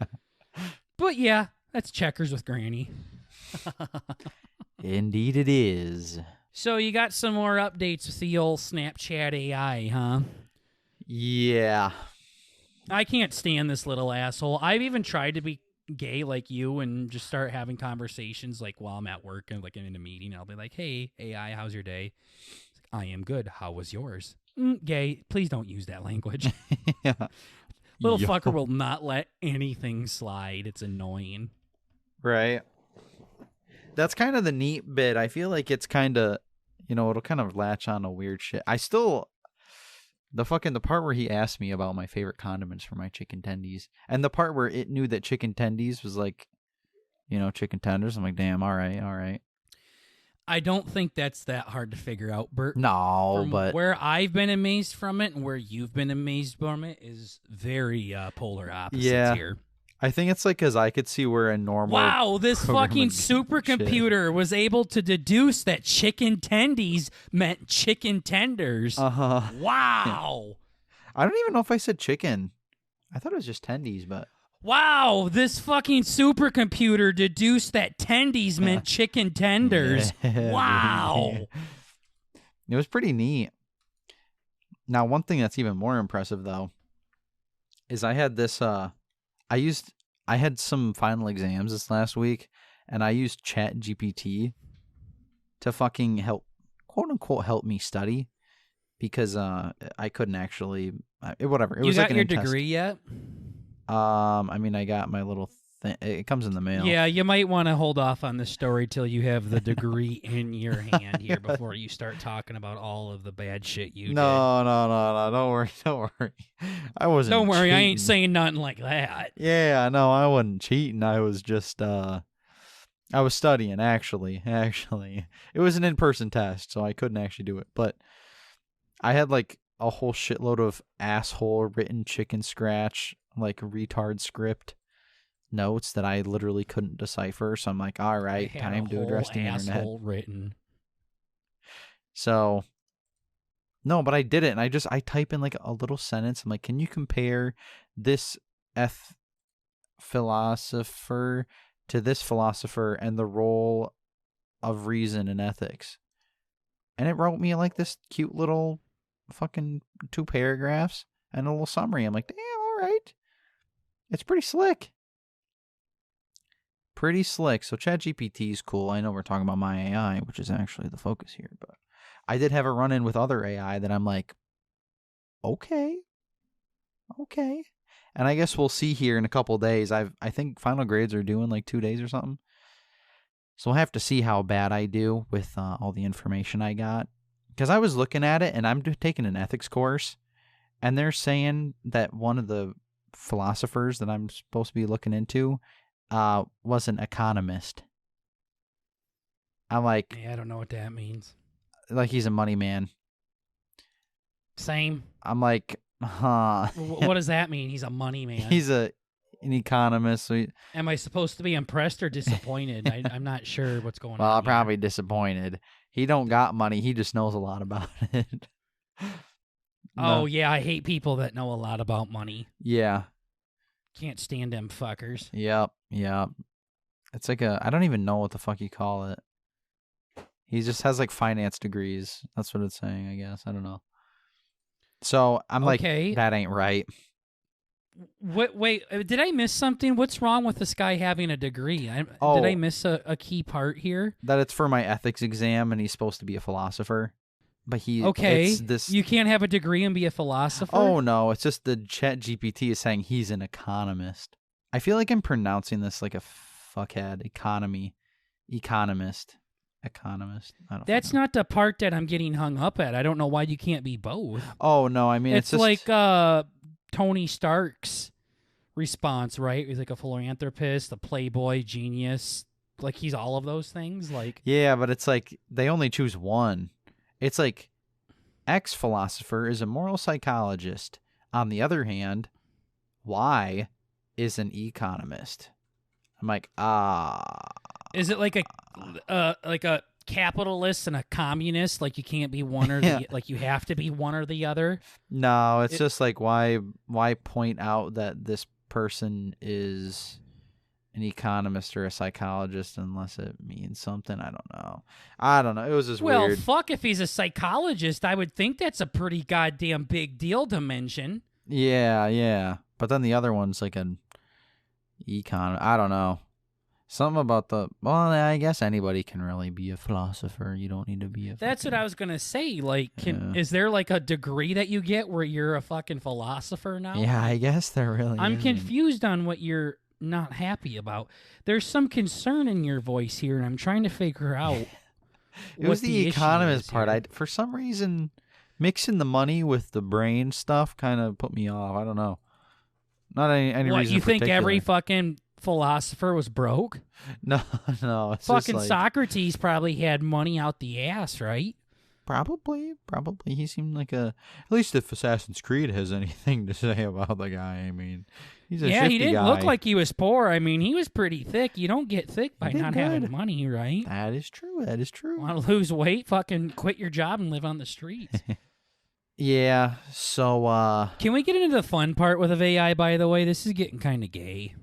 Speaker 2: But yeah, that's Checkers with Granny.
Speaker 1: Indeed it is.
Speaker 2: So you got some more updates with the old Snapchat AI, huh?
Speaker 1: Yeah.
Speaker 2: I can't stand this little asshole. I've even tried to be gay like you and just start having conversations like while I'm at work and like in a meeting. I'll be like, hey, AI, how's your day? I am good. How was yours? Gay, please don't use that language.
Speaker 1: Yeah.
Speaker 2: Little fucker will not let anything slide. It's annoying.
Speaker 1: Right. That's kind of the neat bit. I feel like it's kind of, it'll kind of latch on to weird shit. The part where he asked me about my favorite condiments for my chicken tendies, and the part where it knew that chicken tendies was like, chicken tenders. I'm like, damn, all right.
Speaker 2: I don't think that's that hard to figure out, Bert.
Speaker 1: No, but
Speaker 2: where I've been amazed from it and where you've been amazed from it is very polar opposites here.
Speaker 1: I think it's like because I could see where a normal
Speaker 2: this fucking supercomputer was able to deduce that chicken tendies meant chicken tenders.
Speaker 1: Uh-huh.
Speaker 2: Wow.
Speaker 1: I don't even know if I said chicken. I thought it was just tendies, but
Speaker 2: wow, this fucking supercomputer deduced that tendies meant chicken tenders. Yeah. Wow.
Speaker 1: It was pretty neat. Now, one thing that's even more impressive though is I had this I had some final exams this last week, and I used Chat GPT to fucking help, quote unquote, help me study because I couldn't actually, whatever. It was like
Speaker 2: your degree yet?
Speaker 1: I mean, I got my little thing. It comes in the mail.
Speaker 2: Yeah, you might want to hold off on the story till you have the degree in your hand here before you start talking about all of the bad shit you did.
Speaker 1: No. Don't worry. I wasn't.
Speaker 2: Don't worry,
Speaker 1: cheating.
Speaker 2: I ain't saying nothing like that.
Speaker 1: Yeah, no, I wasn't cheating. I was just, I was studying, actually. It was an in-person test, so I couldn't actually do it. But I had, like, a whole shitload of asshole written chicken scratch, like, retard script notes that I literally couldn't decipher. So I'm like, all right, time to address the internet.
Speaker 2: Written.
Speaker 1: So, no, but I did it, and I type in, like, a little sentence. I'm like, can you compare this philosopher to this philosopher and the role of reason and ethics? And it wrote me like this cute little fucking 2 paragraphs and a little summary. I'm like, damn, all right. It's pretty slick. So ChatGPT is cool. I know we're talking about my AI, which is actually the focus here, but I did have a run-in with other AI that I'm like, okay. And I guess we'll see here in a couple of days. I think final grades are due in like 2 days or something. So we'll have to see how bad I do with all the information I got. Because I was looking at it, and I'm taking an ethics course, and they're saying that one of the philosophers that I'm supposed to be looking into was an economist. I'm like...
Speaker 2: Yeah, I don't know what that means.
Speaker 1: Like he's a money man.
Speaker 2: Same.
Speaker 1: I'm like, huh.
Speaker 2: What does that mean? He's a money man.
Speaker 1: He's an economist. So
Speaker 2: am I supposed to be impressed or disappointed? I'm not sure what's going on.
Speaker 1: Well, probably disappointed. He don't got money. He just knows a lot about it.
Speaker 2: Oh, yeah. I hate people that know a lot about money.
Speaker 1: Yeah.
Speaker 2: Can't stand them fuckers.
Speaker 1: Yep. It's like I don't even know what the fuck you call it. He just has like finance degrees. That's what it's saying, I guess. I don't know. So I'm like,
Speaker 2: Okay.
Speaker 1: that ain't right.
Speaker 2: Wait, did I miss something? What's wrong with this guy having a degree? Did I miss a key part here?
Speaker 1: That it's for my ethics exam, and he's supposed to be a philosopher. But
Speaker 2: Okay,
Speaker 1: it's
Speaker 2: you can't have a degree and be a philosopher?
Speaker 1: Oh, no, it's just the Chat GPT is saying he's an economist. I feel like I'm pronouncing this like a fuckhead. Economist. I don't
Speaker 2: That's
Speaker 1: know.
Speaker 2: not the part that I'm getting hung up at. I don't know why you can't be both.
Speaker 1: Oh, no, I mean, it's just...
Speaker 2: like Tony Stark's response, right? He's like a philanthropist, a playboy, genius. Like, he's all of those things. Like,
Speaker 1: Yeah, but it's like they only choose one. It's like X philosopher is a moral psychologist. On the other hand, Y is an economist. I'm like,
Speaker 2: is it like a capitalist and a communist? Like, you can't be one or the like, you have to be one or the other?
Speaker 1: No, it's just like why point out that this person is an economist or a psychologist unless it means something? I don't know. It was just
Speaker 2: well,
Speaker 1: weird.
Speaker 2: Fuck, if he's a psychologist, I would think that's a pretty goddamn big deal to mention.
Speaker 1: Yeah. But then the other one's like an I don't know. Something about I guess anybody can really be a philosopher. You don't need to be a...
Speaker 2: That's what I was going to say. Like, is there like a degree that you get where you're a fucking philosopher now?
Speaker 1: Yeah, I guess there really
Speaker 2: I'm
Speaker 1: isn't.
Speaker 2: confused on what you're not happy about. There's some concern in your voice here, and I'm trying to figure out
Speaker 1: It was the economist part.
Speaker 2: Here.
Speaker 1: For some reason, mixing the money with the brain stuff kind of put me off. I don't know. Not any
Speaker 2: what,
Speaker 1: reason
Speaker 2: you think
Speaker 1: particular.
Speaker 2: every fucking philosopher was broke?
Speaker 1: No. It's
Speaker 2: fucking
Speaker 1: just like,
Speaker 2: Socrates probably had money out the ass, right?
Speaker 1: Probably. He seemed like at least if Assassin's Creed has anything to say about the guy. I mean, he's a shifty
Speaker 2: he didn't
Speaker 1: guy.
Speaker 2: look like he was poor. I mean, he was pretty thick. You don't get thick by not having money, right?
Speaker 1: That is true.
Speaker 2: Want to lose weight? Fucking quit your job and live on the streets.
Speaker 1: Yeah, so...
Speaker 2: Can we get into the fun part with AI, by the way? This is getting kind of gay.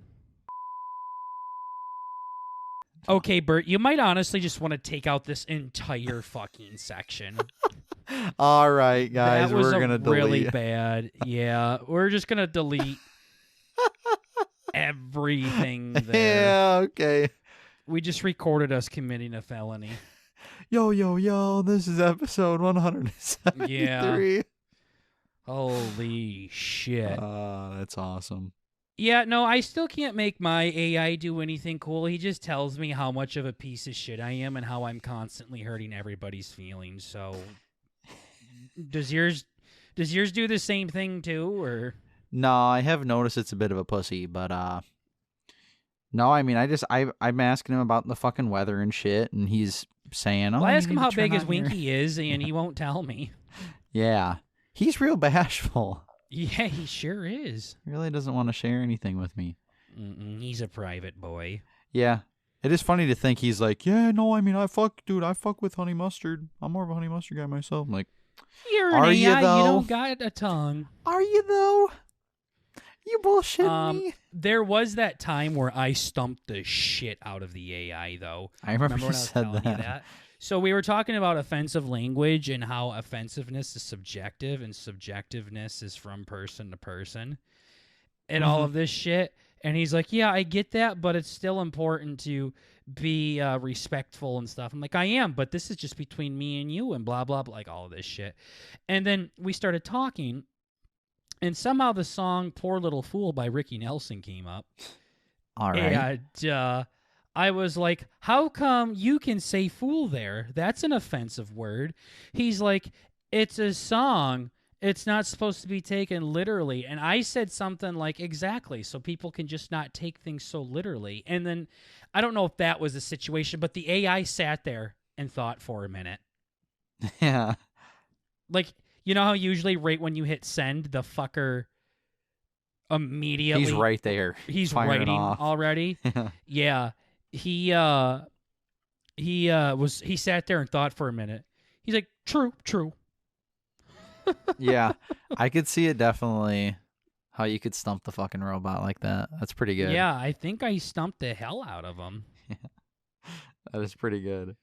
Speaker 2: Okay, Bert, you might honestly just want to take out this entire fucking section.
Speaker 1: All right, guys, we're going to delete.
Speaker 2: Really bad. Yeah, we're just going to delete everything there.
Speaker 1: Yeah, okay.
Speaker 2: We just recorded us committing a felony.
Speaker 1: Yo, this is episode 173.
Speaker 2: Yeah. Holy shit.
Speaker 1: That's awesome.
Speaker 2: Yeah, no, I still can't make my AI do anything cool. He just tells me how much of a piece of shit I am and how I'm constantly hurting everybody's feelings. So, does yours do the same thing too, or?
Speaker 1: No, I have noticed it's a bit of a pussy, but no, I mean, I'm asking him about the fucking weather and shit, and he's saying,
Speaker 2: well, I ask him how big his winky is, and he won't tell me.
Speaker 1: Yeah, he's real bashful.
Speaker 2: Yeah, he sure is.
Speaker 1: He really doesn't want to share anything with me.
Speaker 2: He's a private boy.
Speaker 1: Yeah. It is funny to think he's like, yeah, no, I mean, I fuck with honey mustard. I'm more of a honey mustard guy myself. I'm like,
Speaker 2: you're an AI, you don't got a tongue.
Speaker 1: Are you, though? You bullshitting me?
Speaker 2: There was that time where I stumped the shit out of the AI, though.
Speaker 1: I remember
Speaker 2: when I was
Speaker 1: said
Speaker 2: telling you that. So we were talking about offensive language and how offensiveness is subjective and subjectiveness is from person to person and all of this shit. And he's like, yeah, I get that, but it's still important to be respectful and stuff. I'm like, I am, but this is just between me and you and blah, blah, blah, like all of this shit. And then we started talking, and somehow the song Poor Little Fool by Ricky Nelson came up.
Speaker 1: All right.
Speaker 2: And I was like, how come you can say fool there? That's an offensive word. He's like, it's a song. It's not supposed to be taken literally. And I said something like, exactly, so people can just not take things so literally. And then, I don't know if that was the situation, but the AI sat there and thought for a minute.
Speaker 1: Yeah.
Speaker 2: Like, you know how usually right when you hit send, the fucker immediately...
Speaker 1: He's right there.
Speaker 2: He's writing already? Yeah. He sat there and thought for a minute. He's like, true.
Speaker 1: Yeah, I could see it definitely, how you could stump the fucking robot like that. That's pretty good.
Speaker 2: Yeah, I think I stumped the hell out of him.
Speaker 1: That is pretty good.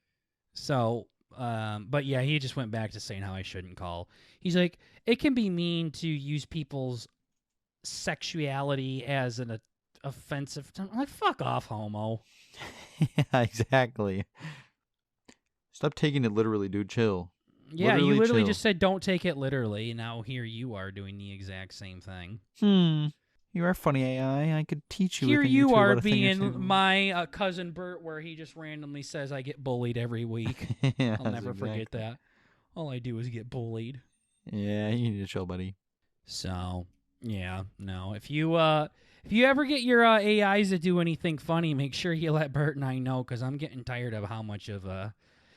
Speaker 2: So, But yeah, he just went back to saying how I shouldn't call. He's like, it can be mean to use people's sexuality as an offensive. I'm like, fuck off, homo.
Speaker 1: Yeah, exactly. Stop taking it literally, dude. Chill.
Speaker 2: Yeah, you literally
Speaker 1: chill.
Speaker 2: just said don't take it literally. Now here you are doing the exact same thing.
Speaker 1: You are funny, AI. I could teach you.
Speaker 2: Here you are being
Speaker 1: my
Speaker 2: my cousin Bert, where he just randomly says I get bullied every week.
Speaker 1: Yeah,
Speaker 2: I'll never forget that. All I do is get bullied.
Speaker 1: Yeah, you need to chill, buddy.
Speaker 2: So, yeah, no. If you ever get your AIs to do anything funny, make sure you let Bert and I know, because I'm getting tired of how much of a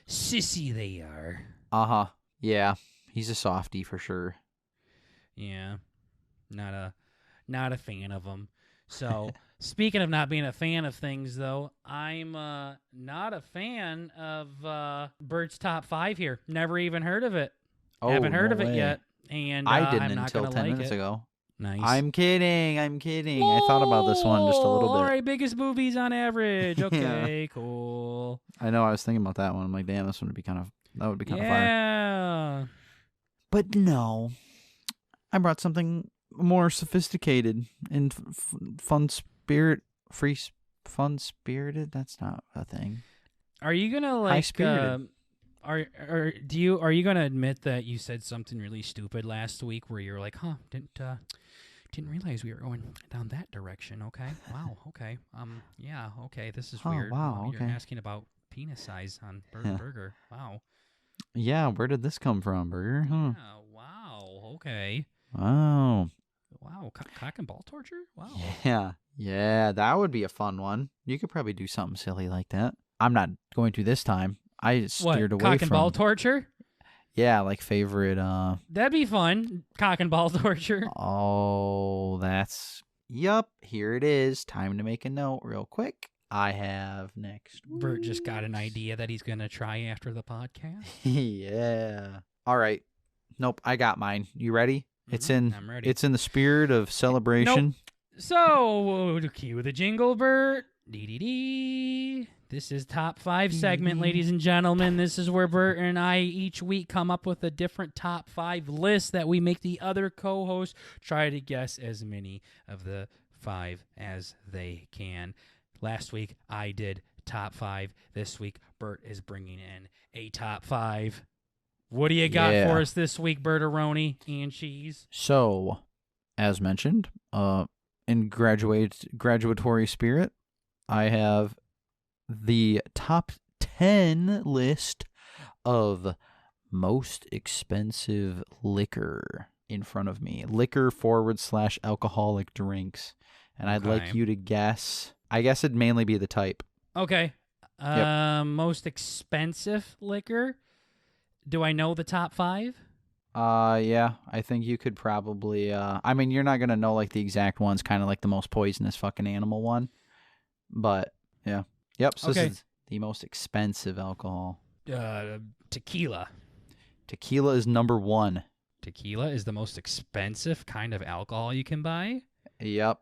Speaker 2: sissy they are.
Speaker 1: Uh-huh. Yeah, he's a softie for sure.
Speaker 2: Yeah, not a fan of them. So, speaking of not being a fan of things, though, I'm not a fan of Bert's top 5 here. Never even heard of it. Haven't heard of it yet, and
Speaker 1: I didn't
Speaker 2: I'm not
Speaker 1: until
Speaker 2: gonna
Speaker 1: 10
Speaker 2: like
Speaker 1: minutes
Speaker 2: it.
Speaker 1: ago.
Speaker 2: Nice.
Speaker 1: I'm kidding. I thought about this one just a little bit.
Speaker 2: All right, biggest movies on average. Okay, cool.
Speaker 1: I know. I was thinking about that one. I'm like, damn, that would be kind of fire.
Speaker 2: Yeah.
Speaker 1: But no, I brought something more sophisticated and fun spirited. That's not a thing.
Speaker 2: Are you gonna like?
Speaker 1: High-spirited.
Speaker 2: Are you gonna admit that you said something really stupid last week where you're like, huh, didn't realize we were going down that direction. Okay, wow, okay, yeah, okay, this is weird.
Speaker 1: Wow,
Speaker 2: You're
Speaker 1: okay.
Speaker 2: asking about penis size on Burger. Wow.
Speaker 1: Yeah, where did this come from, Burger? Huh.
Speaker 2: Yeah, wow, okay.
Speaker 1: Wow.
Speaker 2: Wow, cock and ball torture? Wow.
Speaker 1: Yeah, that would be a fun one. You could probably do something silly like that. I'm not going to this time. I steered away from
Speaker 2: cock and ball torture?
Speaker 1: Yeah, like favorite.
Speaker 2: That'd be fun. Cock and ball torture.
Speaker 1: Oh, that's yup. Here it is. Time to make a note real quick. I have next.
Speaker 2: Bert just got an idea that he's gonna try after the podcast.
Speaker 1: Yeah. All right. Nope. I got mine. You ready?
Speaker 2: I'm ready.
Speaker 1: It's in the spirit of celebration.
Speaker 2: Nope. So, cue the jingle, Bert. Dee. This is top 5 segment, ladies and gentlemen. This is where Bert and I each week come up with a different top 5 list that we make the other co-hosts try to guess as many of the 5 as they can. Last week, I did top 5. This week, Bert is bringing in a top 5. What do you got for us this week, Bertaroni and cheese?
Speaker 1: So, as mentioned, in graduatory spirit, I have the top 10 list of most expensive liquor in front of me. Liquor / alcoholic drinks. And I'd like you to guess. I guess it'd mainly be the type.
Speaker 2: Okay.
Speaker 1: Yep.
Speaker 2: Most expensive liquor? Do I know the top 5?
Speaker 1: Yeah. I think you could probably... I mean, you're not going to know like the exact ones, kind of like the most poisonous fucking animal one. But, yeah. Yep, so this is the most expensive alcohol.
Speaker 2: Tequila.
Speaker 1: Tequila is number 1.
Speaker 2: Tequila is the most expensive kind of alcohol you can buy?
Speaker 1: Yep.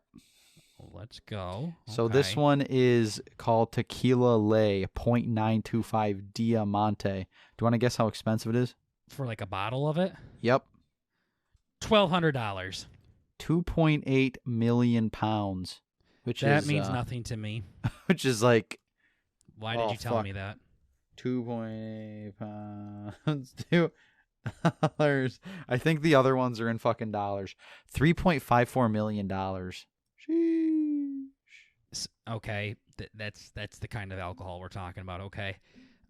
Speaker 2: Let's go.
Speaker 1: So this one is called Tequila Ley 0.925 Diamante. Do you want to guess how expensive it is?
Speaker 2: For like a bottle of it?
Speaker 1: Yep.
Speaker 2: $1,200.
Speaker 1: 2.8 million pounds.
Speaker 2: That means nothing to me.
Speaker 1: Which is like...
Speaker 2: Why did you tell me that?
Speaker 1: 2.8 pounds. $2. I think the other ones are in fucking dollars. $3.54 million. Sheesh.
Speaker 2: Okay, that's the kind of alcohol we're talking about. Okay.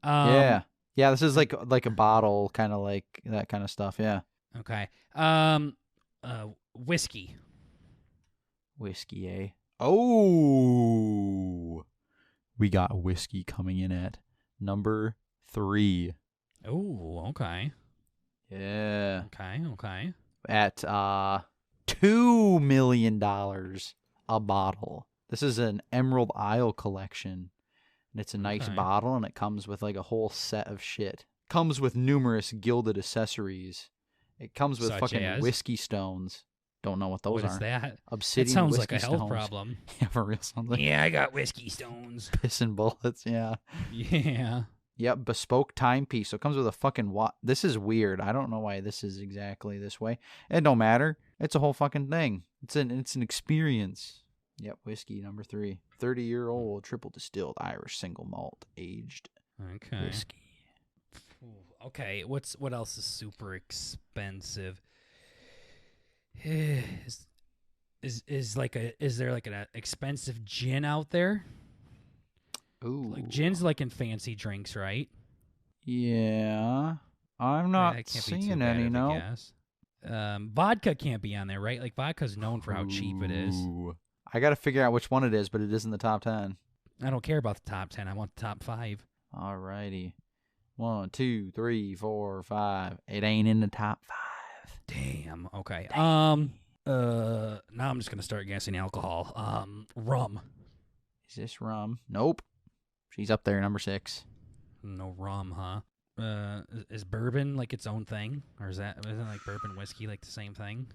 Speaker 1: Yeah. This is like a bottle, kind of like that kind of stuff. Yeah.
Speaker 2: Okay. Whiskey.
Speaker 1: Whiskey, eh? Oh, we got whiskey coming in at number 3.
Speaker 2: Oh, okay.
Speaker 1: Yeah.
Speaker 2: Okay.
Speaker 1: At $2 million a bottle. This is an Emerald Isle collection, and it's a nice bottle, and it comes with like a whole set of shit. Comes with numerous gilded accessories. It comes with fucking whiskey stones. Don't know what those are.
Speaker 2: What is that?
Speaker 1: Obsidian.
Speaker 2: It sounds
Speaker 1: whiskey
Speaker 2: like a health
Speaker 1: stones.
Speaker 2: problem.
Speaker 1: Yeah, for real. Sounds like
Speaker 2: I got whiskey stones.
Speaker 1: Piss and bullets. Yeah.
Speaker 2: Yeah.
Speaker 1: Yep, bespoke timepiece. So it comes with a fucking watch. This is weird. I don't know why this is exactly this way. It don't matter. It's a whole fucking thing. It's an experience. Yep, whiskey number 3. 30-year-old triple distilled Irish single malt aged whiskey.
Speaker 2: Okay, what else is super expensive? Is there like an expensive gin out there?
Speaker 1: Ooh.
Speaker 2: Like gin's like in fancy drinks, right?
Speaker 1: Yeah. I'm not seeing any, no.
Speaker 2: Vodka can't be on there, right? Like vodka's known for how cheap it is.
Speaker 1: I got to figure out which one it is, but it is in the top 10.
Speaker 2: I don't care about the top 10. I want the top 5.
Speaker 1: Alrighty. 1, 2, 3, 4, 5. It ain't in the top 5.
Speaker 2: Damn. Okay. Now I'm just gonna start guessing alcohol. Rum.
Speaker 1: Is this rum? Nope. She's up there, number 6.
Speaker 2: No rum, huh? Is bourbon like its own thing, or isn't like bourbon whiskey like the same thing?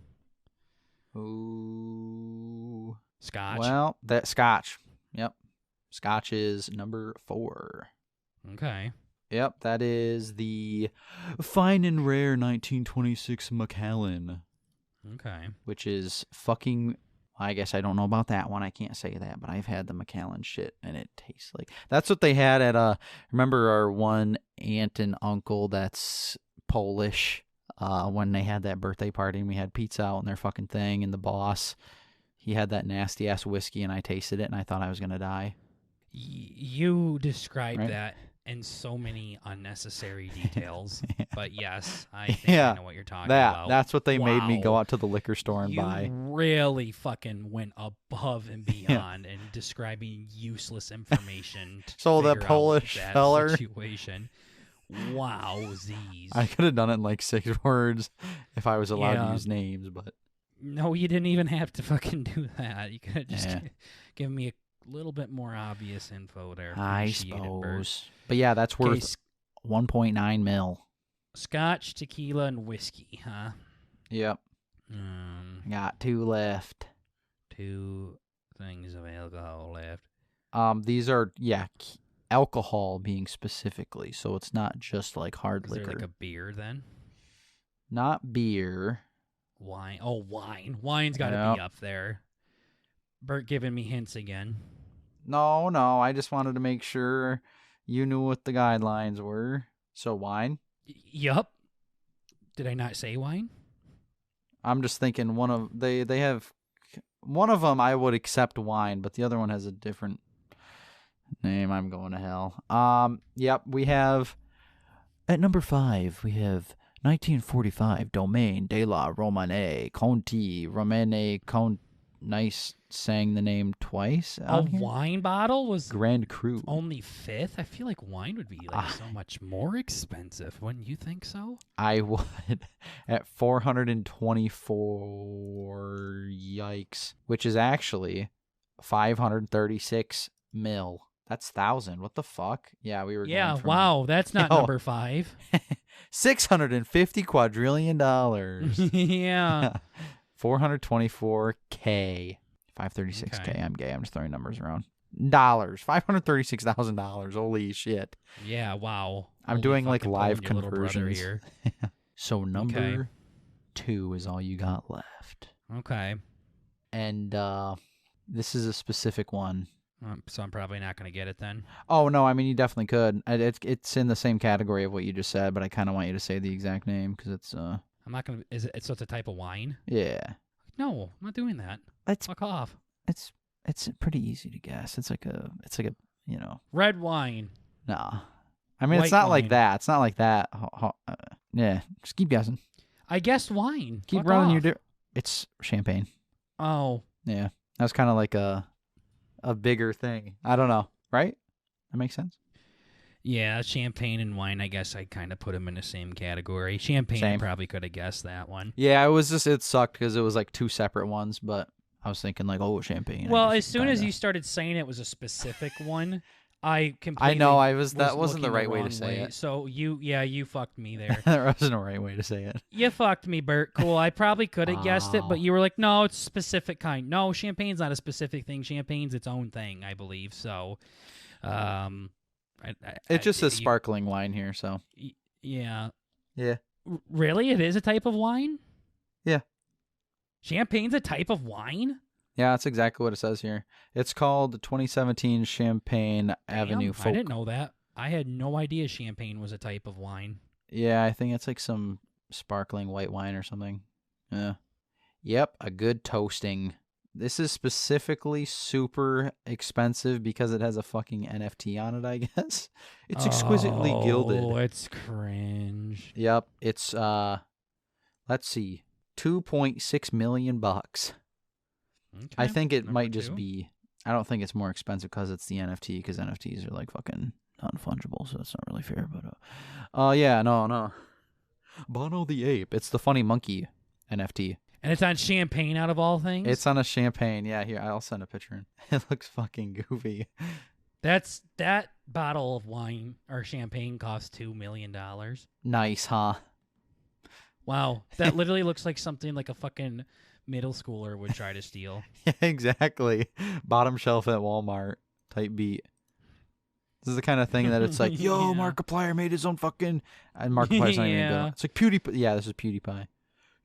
Speaker 1: Ooh.
Speaker 2: Scotch.
Speaker 1: Well, that Scotch. Yep. Scotch is number 4.
Speaker 2: Okay.
Speaker 1: Yep, that is the fine and rare 1926 Macallan.
Speaker 2: Okay.
Speaker 1: Which is fucking... I guess I don't know about that one. I can't say that, but I've had the Macallan shit, and it tastes like... That's what they had at... remember our one aunt and uncle that's Polish, when they had that birthday party, and we had pizza out in their fucking thing, and the boss, he had that nasty-ass whiskey, and I tasted it, and I thought I was going to die.
Speaker 2: You described that in so many unnecessary details, but yes, I think I know what you're talking about.
Speaker 1: That's what they made me go out to the liquor store and buy.
Speaker 2: You really fucking went above and beyond in describing useless information.
Speaker 1: So the Polish feller
Speaker 2: situation. Wowzies.
Speaker 1: I could have done it in like 6 words if I was allowed to use names, but
Speaker 2: no, you didn't even have to fucking do that. You could have just given me a little bit more obvious info there.
Speaker 1: I suppose. But yeah, that's worth 1.9 mil.
Speaker 2: Scotch, tequila, and whiskey, huh?
Speaker 1: Yep. Got 2 left.
Speaker 2: 2 things of alcohol left.
Speaker 1: These are, alcohol being specifically, so it's not just like hard liquor.
Speaker 2: Is there like a beer then?
Speaker 1: Not beer.
Speaker 2: Wine. Oh, wine. Wine's got to be up there. Bert giving me hints again.
Speaker 1: No, I just wanted to make sure you knew what the guidelines were. So wine?
Speaker 2: Yup. Did I not say wine?
Speaker 1: I'm just thinking they have one of them I would accept wine, but the other one has a different name. I'm going to hell. Yep, we have at number 5, we have 1945 Domaine de la Romane Conti Romane Conti. Nice saying the name twice.
Speaker 2: A wine bottle was
Speaker 1: Grand Cru.
Speaker 2: Only 5th? I feel like wine would be like so much more expensive. Wouldn't you think so?
Speaker 1: I would. At 424, yikes. Which is actually 536 mil. That's 1,000. What the fuck? Yeah, we were going from...
Speaker 2: wow. That's not number 5.
Speaker 1: $650 quadrillion.
Speaker 2: Yeah.
Speaker 1: 424K. 536K. Okay. I'm gay. I'm just throwing numbers around. Dollars. $536,000. Holy shit.
Speaker 2: Yeah, wow.
Speaker 1: I'm doing like live conversions
Speaker 2: here.
Speaker 1: So number 2 is all you got left.
Speaker 2: Okay.
Speaker 1: And this is a specific one.
Speaker 2: So I'm probably not going to get it then.
Speaker 1: Oh, no. I mean, you definitely could. It's in the same category of what you just said, but I kind of want you to say the exact name because it's...
Speaker 2: I'm not going to... So it's a type of wine?
Speaker 1: Yeah.
Speaker 2: No, I'm not doing that. Fuck off.
Speaker 1: It's pretty easy to guess. It's like a
Speaker 2: red wine.
Speaker 1: Nah. I mean, it's not like that. It's not like that. Yeah. Just keep guessing.
Speaker 2: I guessed wine.
Speaker 1: Keep running your... It's champagne.
Speaker 2: Oh.
Speaker 1: Yeah. That was kind of like a bigger thing. I don't know. Right? That makes sense?
Speaker 2: Yeah, champagne and wine, I guess I kind of put them in the same category. Champagne, I probably could have guessed that one.
Speaker 1: Yeah, it sucked because it was like 2 separate ones, but I was thinking like, oh, champagne.
Speaker 2: Well, as soon as you started saying it was a specific one, I completely...
Speaker 1: I know, that wasn't the right way to say it.
Speaker 2: So you fucked me there.
Speaker 1: There wasn't a right way to say it.
Speaker 2: You fucked me, Bert. Cool, I probably could have guessed it, but you were like, no, it's a specific kind. No, champagne's not a specific thing. Champagne's its own thing, I believe. So,
Speaker 1: It just says sparkling wine here, so.
Speaker 2: Yeah.
Speaker 1: Yeah.
Speaker 2: Really? It is a type of wine?
Speaker 1: Yeah.
Speaker 2: Champagne's a type of wine?
Speaker 1: Yeah, that's exactly what it says here. It's called 2017 Champagne Avenue Folk.
Speaker 2: I didn't know that. I had no idea champagne was a type of wine.
Speaker 1: Yeah, I think it's like some sparkling white wine or something. Yeah. Yep, a good toasting. This is specifically super expensive because it has a fucking NFT on it, I guess. It's exquisitely gilded.
Speaker 2: Oh, it's cringe.
Speaker 1: Yep, it's let's see, $2.6 million.
Speaker 2: Okay,
Speaker 1: I think it might
Speaker 2: two.
Speaker 1: just be. I don't think it's more expensive because it's the NFT, because NFTs are like fucking non-fungible, so that's not really fair. But yeah, no. Bono the Ape. It's the funny monkey NFT.
Speaker 2: And it's on champagne out of all things?
Speaker 1: It's on a champagne. Yeah, here, I'll send a picture. It looks fucking goofy.
Speaker 2: That bottle of wine or champagne costs $2 million.
Speaker 1: Nice, huh?
Speaker 2: Wow. That literally looks like something like a fucking middle schooler would try to steal.
Speaker 1: Yeah, exactly. Bottom shelf at Walmart type beat. This is the kind of thing that it's like, yo,
Speaker 2: Yeah.
Speaker 1: Markiplier made his own fucking... And Markiplier's not even
Speaker 2: Yeah.
Speaker 1: good. It's like PewDiePie. Yeah, this is PewDiePie.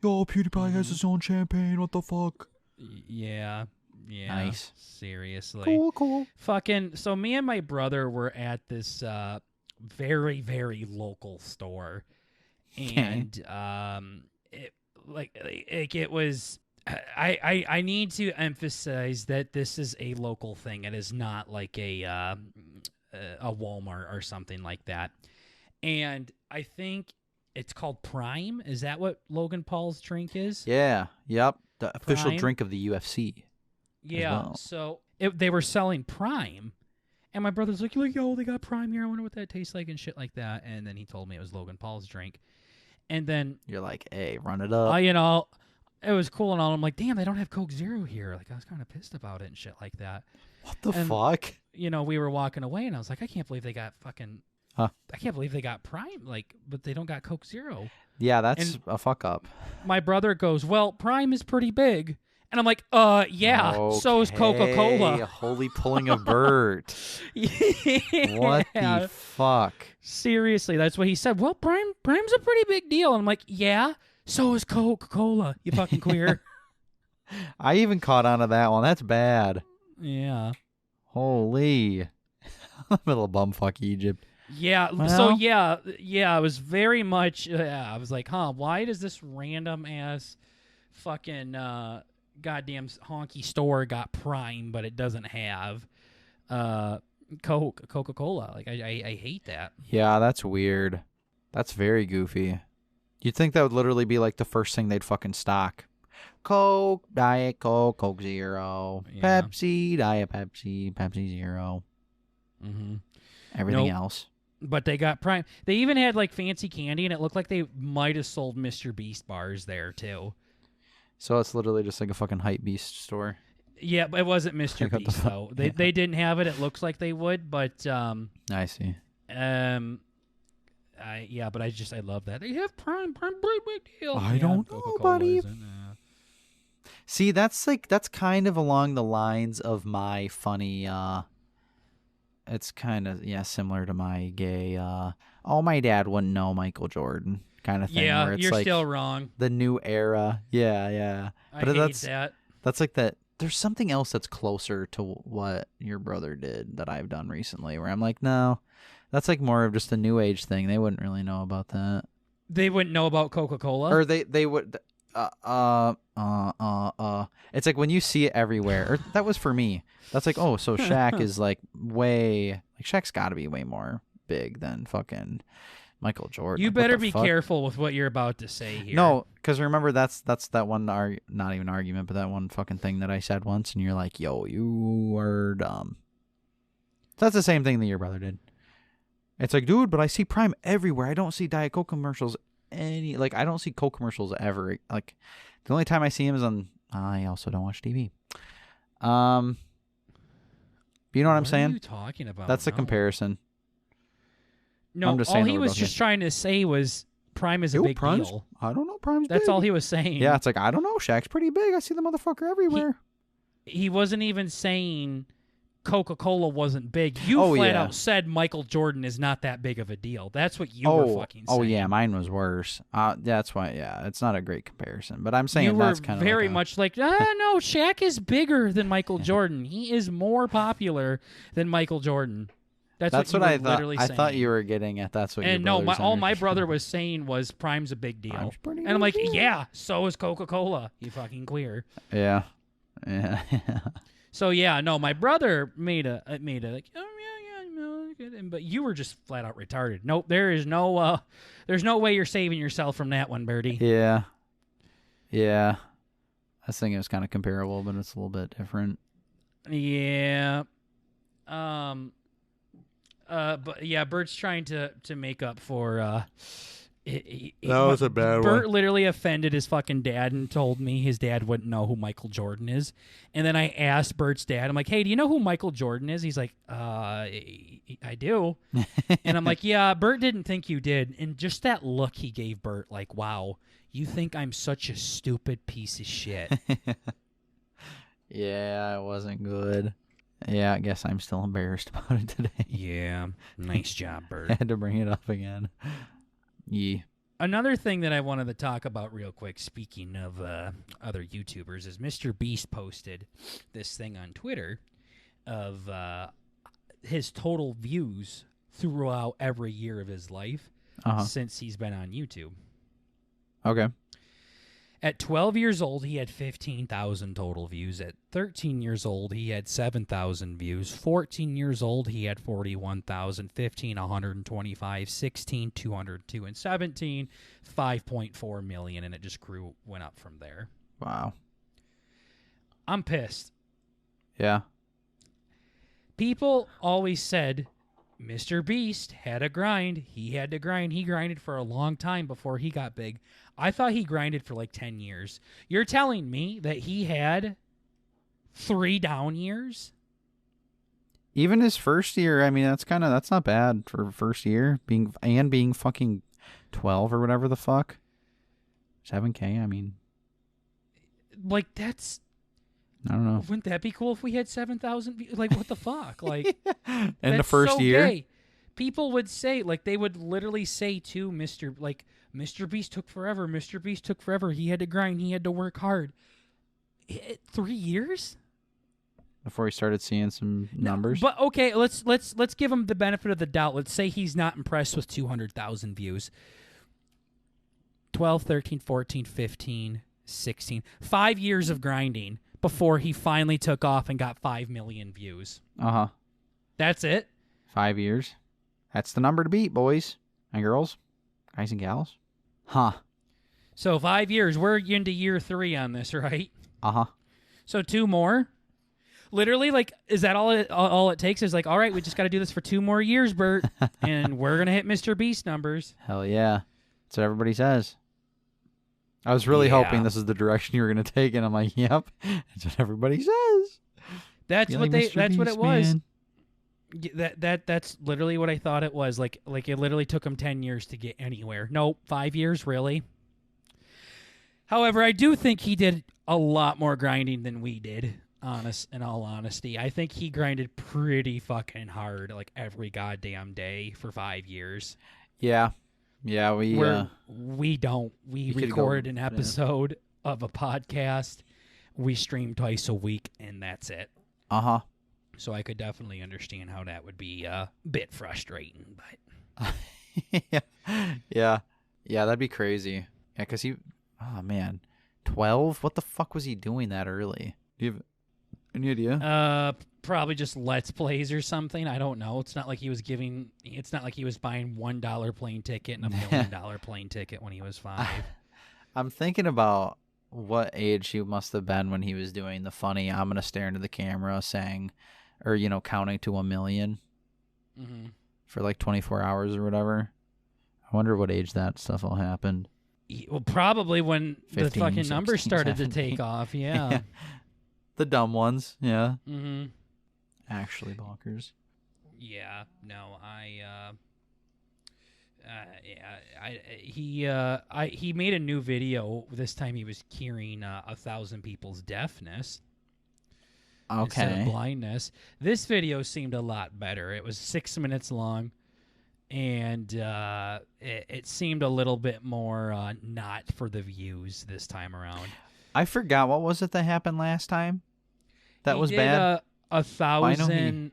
Speaker 1: Yo, PewDiePie has his own champagne. What the fuck?
Speaker 2: Yeah.
Speaker 1: Nice.
Speaker 2: Seriously.
Speaker 1: Cool.
Speaker 2: Fucking, so me and my brother were at this very, very local store. And it was... I need to emphasize that this is a local thing. It is not like a Walmart or something like that. And I think it's called Prime. Is that what Logan Paul's drink is?
Speaker 1: Yeah. Yep. The official
Speaker 2: Prime?
Speaker 1: drink of the UFC.
Speaker 2: Yeah.
Speaker 1: Well.
Speaker 2: So they were selling Prime. And my brother's like, yo, they got Prime here. I wonder what that tastes like and shit like that. And then he told me it was Logan Paul's drink. And then...
Speaker 1: You're like, hey, run it up.
Speaker 2: It was cool and all. I'm like, damn, they don't have Coke Zero here. Like, I was kind of pissed about it and shit like that.
Speaker 1: What the fuck?
Speaker 2: We were walking away, and I was like, I can't believe they got fucking... I can't believe they got Prime, but they don't got Coke Zero.
Speaker 1: Yeah, that's a fuck up.
Speaker 2: My brother goes, well, Prime is pretty big. And I'm like, yeah, so is Coca-Cola.
Speaker 1: Holy pulling a Bert.
Speaker 2: Yeah.
Speaker 1: What the fuck?
Speaker 2: Seriously, that's what he said. Well, Prime's a pretty big deal. And I'm like, yeah, so is Coca-Cola, you fucking queer.
Speaker 1: I even caught on to that one. That's bad.
Speaker 2: Yeah.
Speaker 1: Holy. Little bumfuck Egypt.
Speaker 2: Yeah,
Speaker 1: well,
Speaker 2: so yeah, it was very much, I was like, why does this random ass fucking goddamn honky store got Prime, but it doesn't have Coca-Cola? Like, I hate that.
Speaker 1: Yeah, that's weird. That's very goofy. You'd think that would literally be like the first thing they'd fucking stock. Coke, Diet Coke, Coke Zero,
Speaker 2: Yeah.
Speaker 1: Pepsi, Diet Pepsi, Pepsi Zero.
Speaker 2: Mm-hmm.
Speaker 1: Everything else.
Speaker 2: But they got Prime. They even had like fancy candy, and it looked like they might have sold Mr. Beast bars there too.
Speaker 1: So it's literally just like a fucking hype beast store.
Speaker 2: Yeah, but it wasn't Mr.
Speaker 1: Like,
Speaker 2: Beast though. They didn't have it. It looks like they would, but
Speaker 1: I see.
Speaker 2: I love that they have Prime. Prime, big deal.
Speaker 1: I don't know, buddy. See, that's kind of along the lines of my funny. It's kind of similar to my gay. My dad wouldn't know Michael Jordan kind of thing.
Speaker 2: Yeah,
Speaker 1: where it's
Speaker 2: you're
Speaker 1: like
Speaker 2: still wrong.
Speaker 1: The new era. Yeah.
Speaker 2: I hate that.
Speaker 1: That's like that. There's something else that's closer to what your brother did that I've done recently, where I'm like, no, that's like more of just a new age thing. They wouldn't really know about that.
Speaker 2: They wouldn't know about Coca-Cola,
Speaker 1: or they would. It's like when you see it everywhere. Or that was for me. That's like, oh, so Shaq is like Shaq's got to be way more big than fucking Michael Jordan.
Speaker 2: You
Speaker 1: Like,
Speaker 2: better
Speaker 1: what the
Speaker 2: be
Speaker 1: fuck?
Speaker 2: careful with what you're about to say here.
Speaker 1: No, because remember that's that one not even argument, but that one fucking thing that I said once, and you're like, yo, you are dumb. So that's the same thing that your brother did. It's like, dude, but I see Prime everywhere. I don't see Diet Coke commercials I don't see Coke commercials ever. Like, the only time I see him is on. I also don't watch TV. But you know what I'm saying?
Speaker 2: What are you talking about?
Speaker 1: That's the comparison.
Speaker 2: No,
Speaker 1: I'm just
Speaker 2: all
Speaker 1: saying
Speaker 2: he
Speaker 1: that we're
Speaker 2: was
Speaker 1: both
Speaker 2: just trying to say was Prime is a big deal.
Speaker 1: I don't know. Prime's
Speaker 2: That's
Speaker 1: big.
Speaker 2: all he was saying.
Speaker 1: Yeah, it's like, I don't know. Shaq's pretty big. I see the motherfucker everywhere.
Speaker 2: He wasn't even saying Coca-Cola wasn't big. You flat out said Michael Jordan is not that big of a deal. That's what you were fucking saying.
Speaker 1: Oh, yeah, mine was worse. That's why, it's not a great comparison. But I'm saying
Speaker 2: you
Speaker 1: that's
Speaker 2: were
Speaker 1: kind of
Speaker 2: very
Speaker 1: like
Speaker 2: much like, no, Shaq is bigger than Michael Jordan. He is more popular than Michael Jordan. That's what
Speaker 1: I
Speaker 2: thought. Literally
Speaker 1: I
Speaker 2: saying.
Speaker 1: thought you were getting at. That's what.
Speaker 2: And
Speaker 1: your
Speaker 2: no, all my brother was saying was Prime's a big deal, and I'm like, yeah, so is Coca-Cola. You fucking queer.
Speaker 1: Yeah.
Speaker 2: So yeah, no, my brother made a like, but you were just flat out retarded. Nope, there's no way you're saving yourself from that one, Birdie.
Speaker 1: Yeah. I was thinking it was kind of comparable, but it's a little bit different.
Speaker 2: Yeah. But yeah, Bert's trying to make up for.
Speaker 1: That was a bad one.
Speaker 2: Bert literally offended his fucking dad and told me his dad wouldn't know who Michael Jordan is. And then I asked Bert's dad, I'm like, hey, do you know who Michael Jordan is? He's like, I do. And I'm like, yeah, Bert didn't think you did. And just that look he gave Bert, like, wow, you think I'm such a stupid piece of shit.
Speaker 1: Yeah, it wasn't good. Yeah, I guess I'm still embarrassed about it today.
Speaker 2: Yeah, nice job, Bert.
Speaker 1: I had to bring it up again. Yeah.
Speaker 2: Another thing that I wanted to talk about real quick, speaking of other YouTubers, is Mr. Beast posted this thing on Twitter of his total views throughout every year of his life since he's been on YouTube.
Speaker 1: Okay.
Speaker 2: At 12 years old, he had 15,000 total views. At 13 years old, he had 7,000 views. 14 years old, he had 41,000. 15, 125. 16, 202. And 17, 5.4 million. And it just went up from there.
Speaker 1: Wow.
Speaker 2: I'm pissed.
Speaker 1: Yeah.
Speaker 2: People always said Mr. Beast had a grind. He had to grind. He grinded for a long time before he got big. I thought he grinded for like 10 years. You're telling me that he had 3 down years?
Speaker 1: Even his first year, I mean, that's not bad for first year. Being fucking 12 or whatever the fuck. 7K, I mean.
Speaker 2: Like, that's...
Speaker 1: I don't know.
Speaker 2: Wouldn't that be cool if we had 7,000 views? Like, what the fuck? Like,
Speaker 1: in the first
Speaker 2: so
Speaker 1: year?
Speaker 2: Gay. People would say, like, they would literally say to Mr. Beast took forever. Mr. Beast took forever. He had to grind. He had to work hard. 3 years?
Speaker 1: Before he started seeing some numbers?
Speaker 2: But, okay, let's give him the benefit of the doubt. Let's say he's not impressed with 200,000 views. 12, 13, 14, 15, 16. 5 years of grinding before he finally took off and got 5 million views.
Speaker 1: Uh-huh.
Speaker 2: That's it?
Speaker 1: 5 years. That's the number to beat, boys and girls, guys and gals. Huh.
Speaker 2: So 5 years. We're into year 3 on this, right?
Speaker 1: Uh-huh.
Speaker 2: So 2 more? Literally, like, is that all it takes? Is like, all right, we just got to do this for 2 more years, Bert, and we're going to hit Mr. Beast numbers.
Speaker 1: Hell yeah. That's what everybody says. I was really hoping this is the direction you were going to take, and I'm like, yep, that's what everybody says.
Speaker 2: That's what
Speaker 1: Beast,
Speaker 2: it was.
Speaker 1: Man.
Speaker 2: That's literally what I thought it was. Like it literally took him 10 years to get anywhere. Nope, 5 years, really. However, I do think he did a lot more grinding than we did, in all honesty. I think he grinded pretty fucking hard, like every goddamn day for 5 years.
Speaker 1: Yeah. Yeah, we
Speaker 2: record an episode of a podcast. We stream twice a week, and that's it.
Speaker 1: Uh-huh.
Speaker 2: So I could definitely understand how that would be a bit frustrating, but
Speaker 1: yeah, that'd be crazy. Yeah, because oh man, 12. What the fuck was he doing that early? Do you have any idea?
Speaker 2: Probably just Let's Plays or something. I don't know. It's not like he was buying $1 plane ticket and $1 million plane ticket when he was 5.
Speaker 1: I'm thinking about what age he must have been when he was doing the funny "I'm gonna stare into the camera" saying, or counting to 1 million for like 24 hours or whatever. I wonder what age that stuff all happened.
Speaker 2: Well, probably when
Speaker 1: 15,
Speaker 2: the fucking
Speaker 1: 16,
Speaker 2: numbers started
Speaker 1: 17.
Speaker 2: to take off. Yeah.
Speaker 1: The dumb ones. Yeah.
Speaker 2: Mm-hmm.
Speaker 1: Actually bonkers.
Speaker 2: Yeah. No, he made a new video. This time he was curing 1,000 people's deafness. instead of
Speaker 1: Okay.
Speaker 2: blindness. This video seemed a lot better. It was 6 minutes long, and it seemed a little bit more not for the views this time around.
Speaker 1: I forgot, what was it that happened last time? That
Speaker 2: He
Speaker 1: was
Speaker 2: did,
Speaker 1: bad?
Speaker 2: 1,000.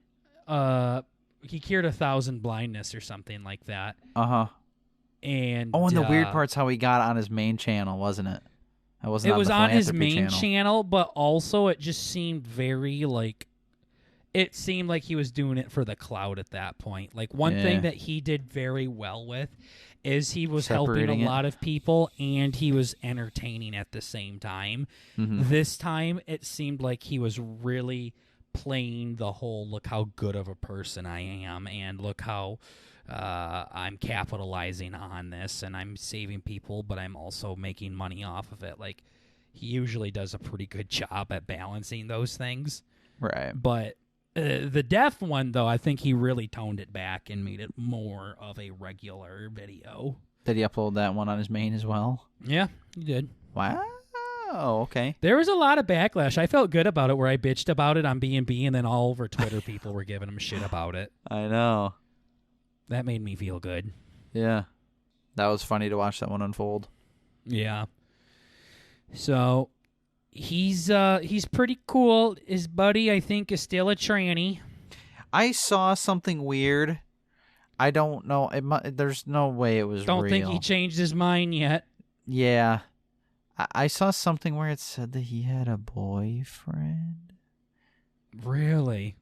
Speaker 2: He cured 1,000 blindness or something like that.
Speaker 1: Uh-huh.
Speaker 2: And
Speaker 1: Oh, and the weird part's how he got on his main channel, wasn't it? It wasn't
Speaker 2: it was
Speaker 1: the
Speaker 2: on his
Speaker 1: philanthropy
Speaker 2: main channel, but also it just seemed very like. It seemed like he was doing it for the clout at that point. Like, one thing that he did very well with is he was
Speaker 1: Separating
Speaker 2: helping a lot of people, and he was entertaining at the same time.
Speaker 1: Mm-hmm.
Speaker 2: This time, it seemed like he was really playing the whole, look how good of a person I am, and look how I'm capitalizing on this, and I'm saving people, but I'm also making money off of it. Like, he usually does a pretty good job at balancing those things.
Speaker 1: Right.
Speaker 2: But the deaf one, though, I think he really toned it back and made it more of a regular video.
Speaker 1: Did he upload that one on his main as well?
Speaker 2: Yeah, he did.
Speaker 1: Wow. Okay.
Speaker 2: There was a lot of backlash. I felt good about it, where I bitched about it on B&B, and then all over Twitter people were giving him shit about it.
Speaker 1: I know.
Speaker 2: That made me feel good.
Speaker 1: Yeah. That was funny to watch that one unfold.
Speaker 2: Yeah. So he's pretty cool. His buddy, I think, is still a tranny.
Speaker 1: I saw something weird. I don't know. There's no way it was real.
Speaker 2: Don't think he changed his mind yet.
Speaker 1: Yeah. I saw something where it said that he had a boyfriend.
Speaker 2: Really?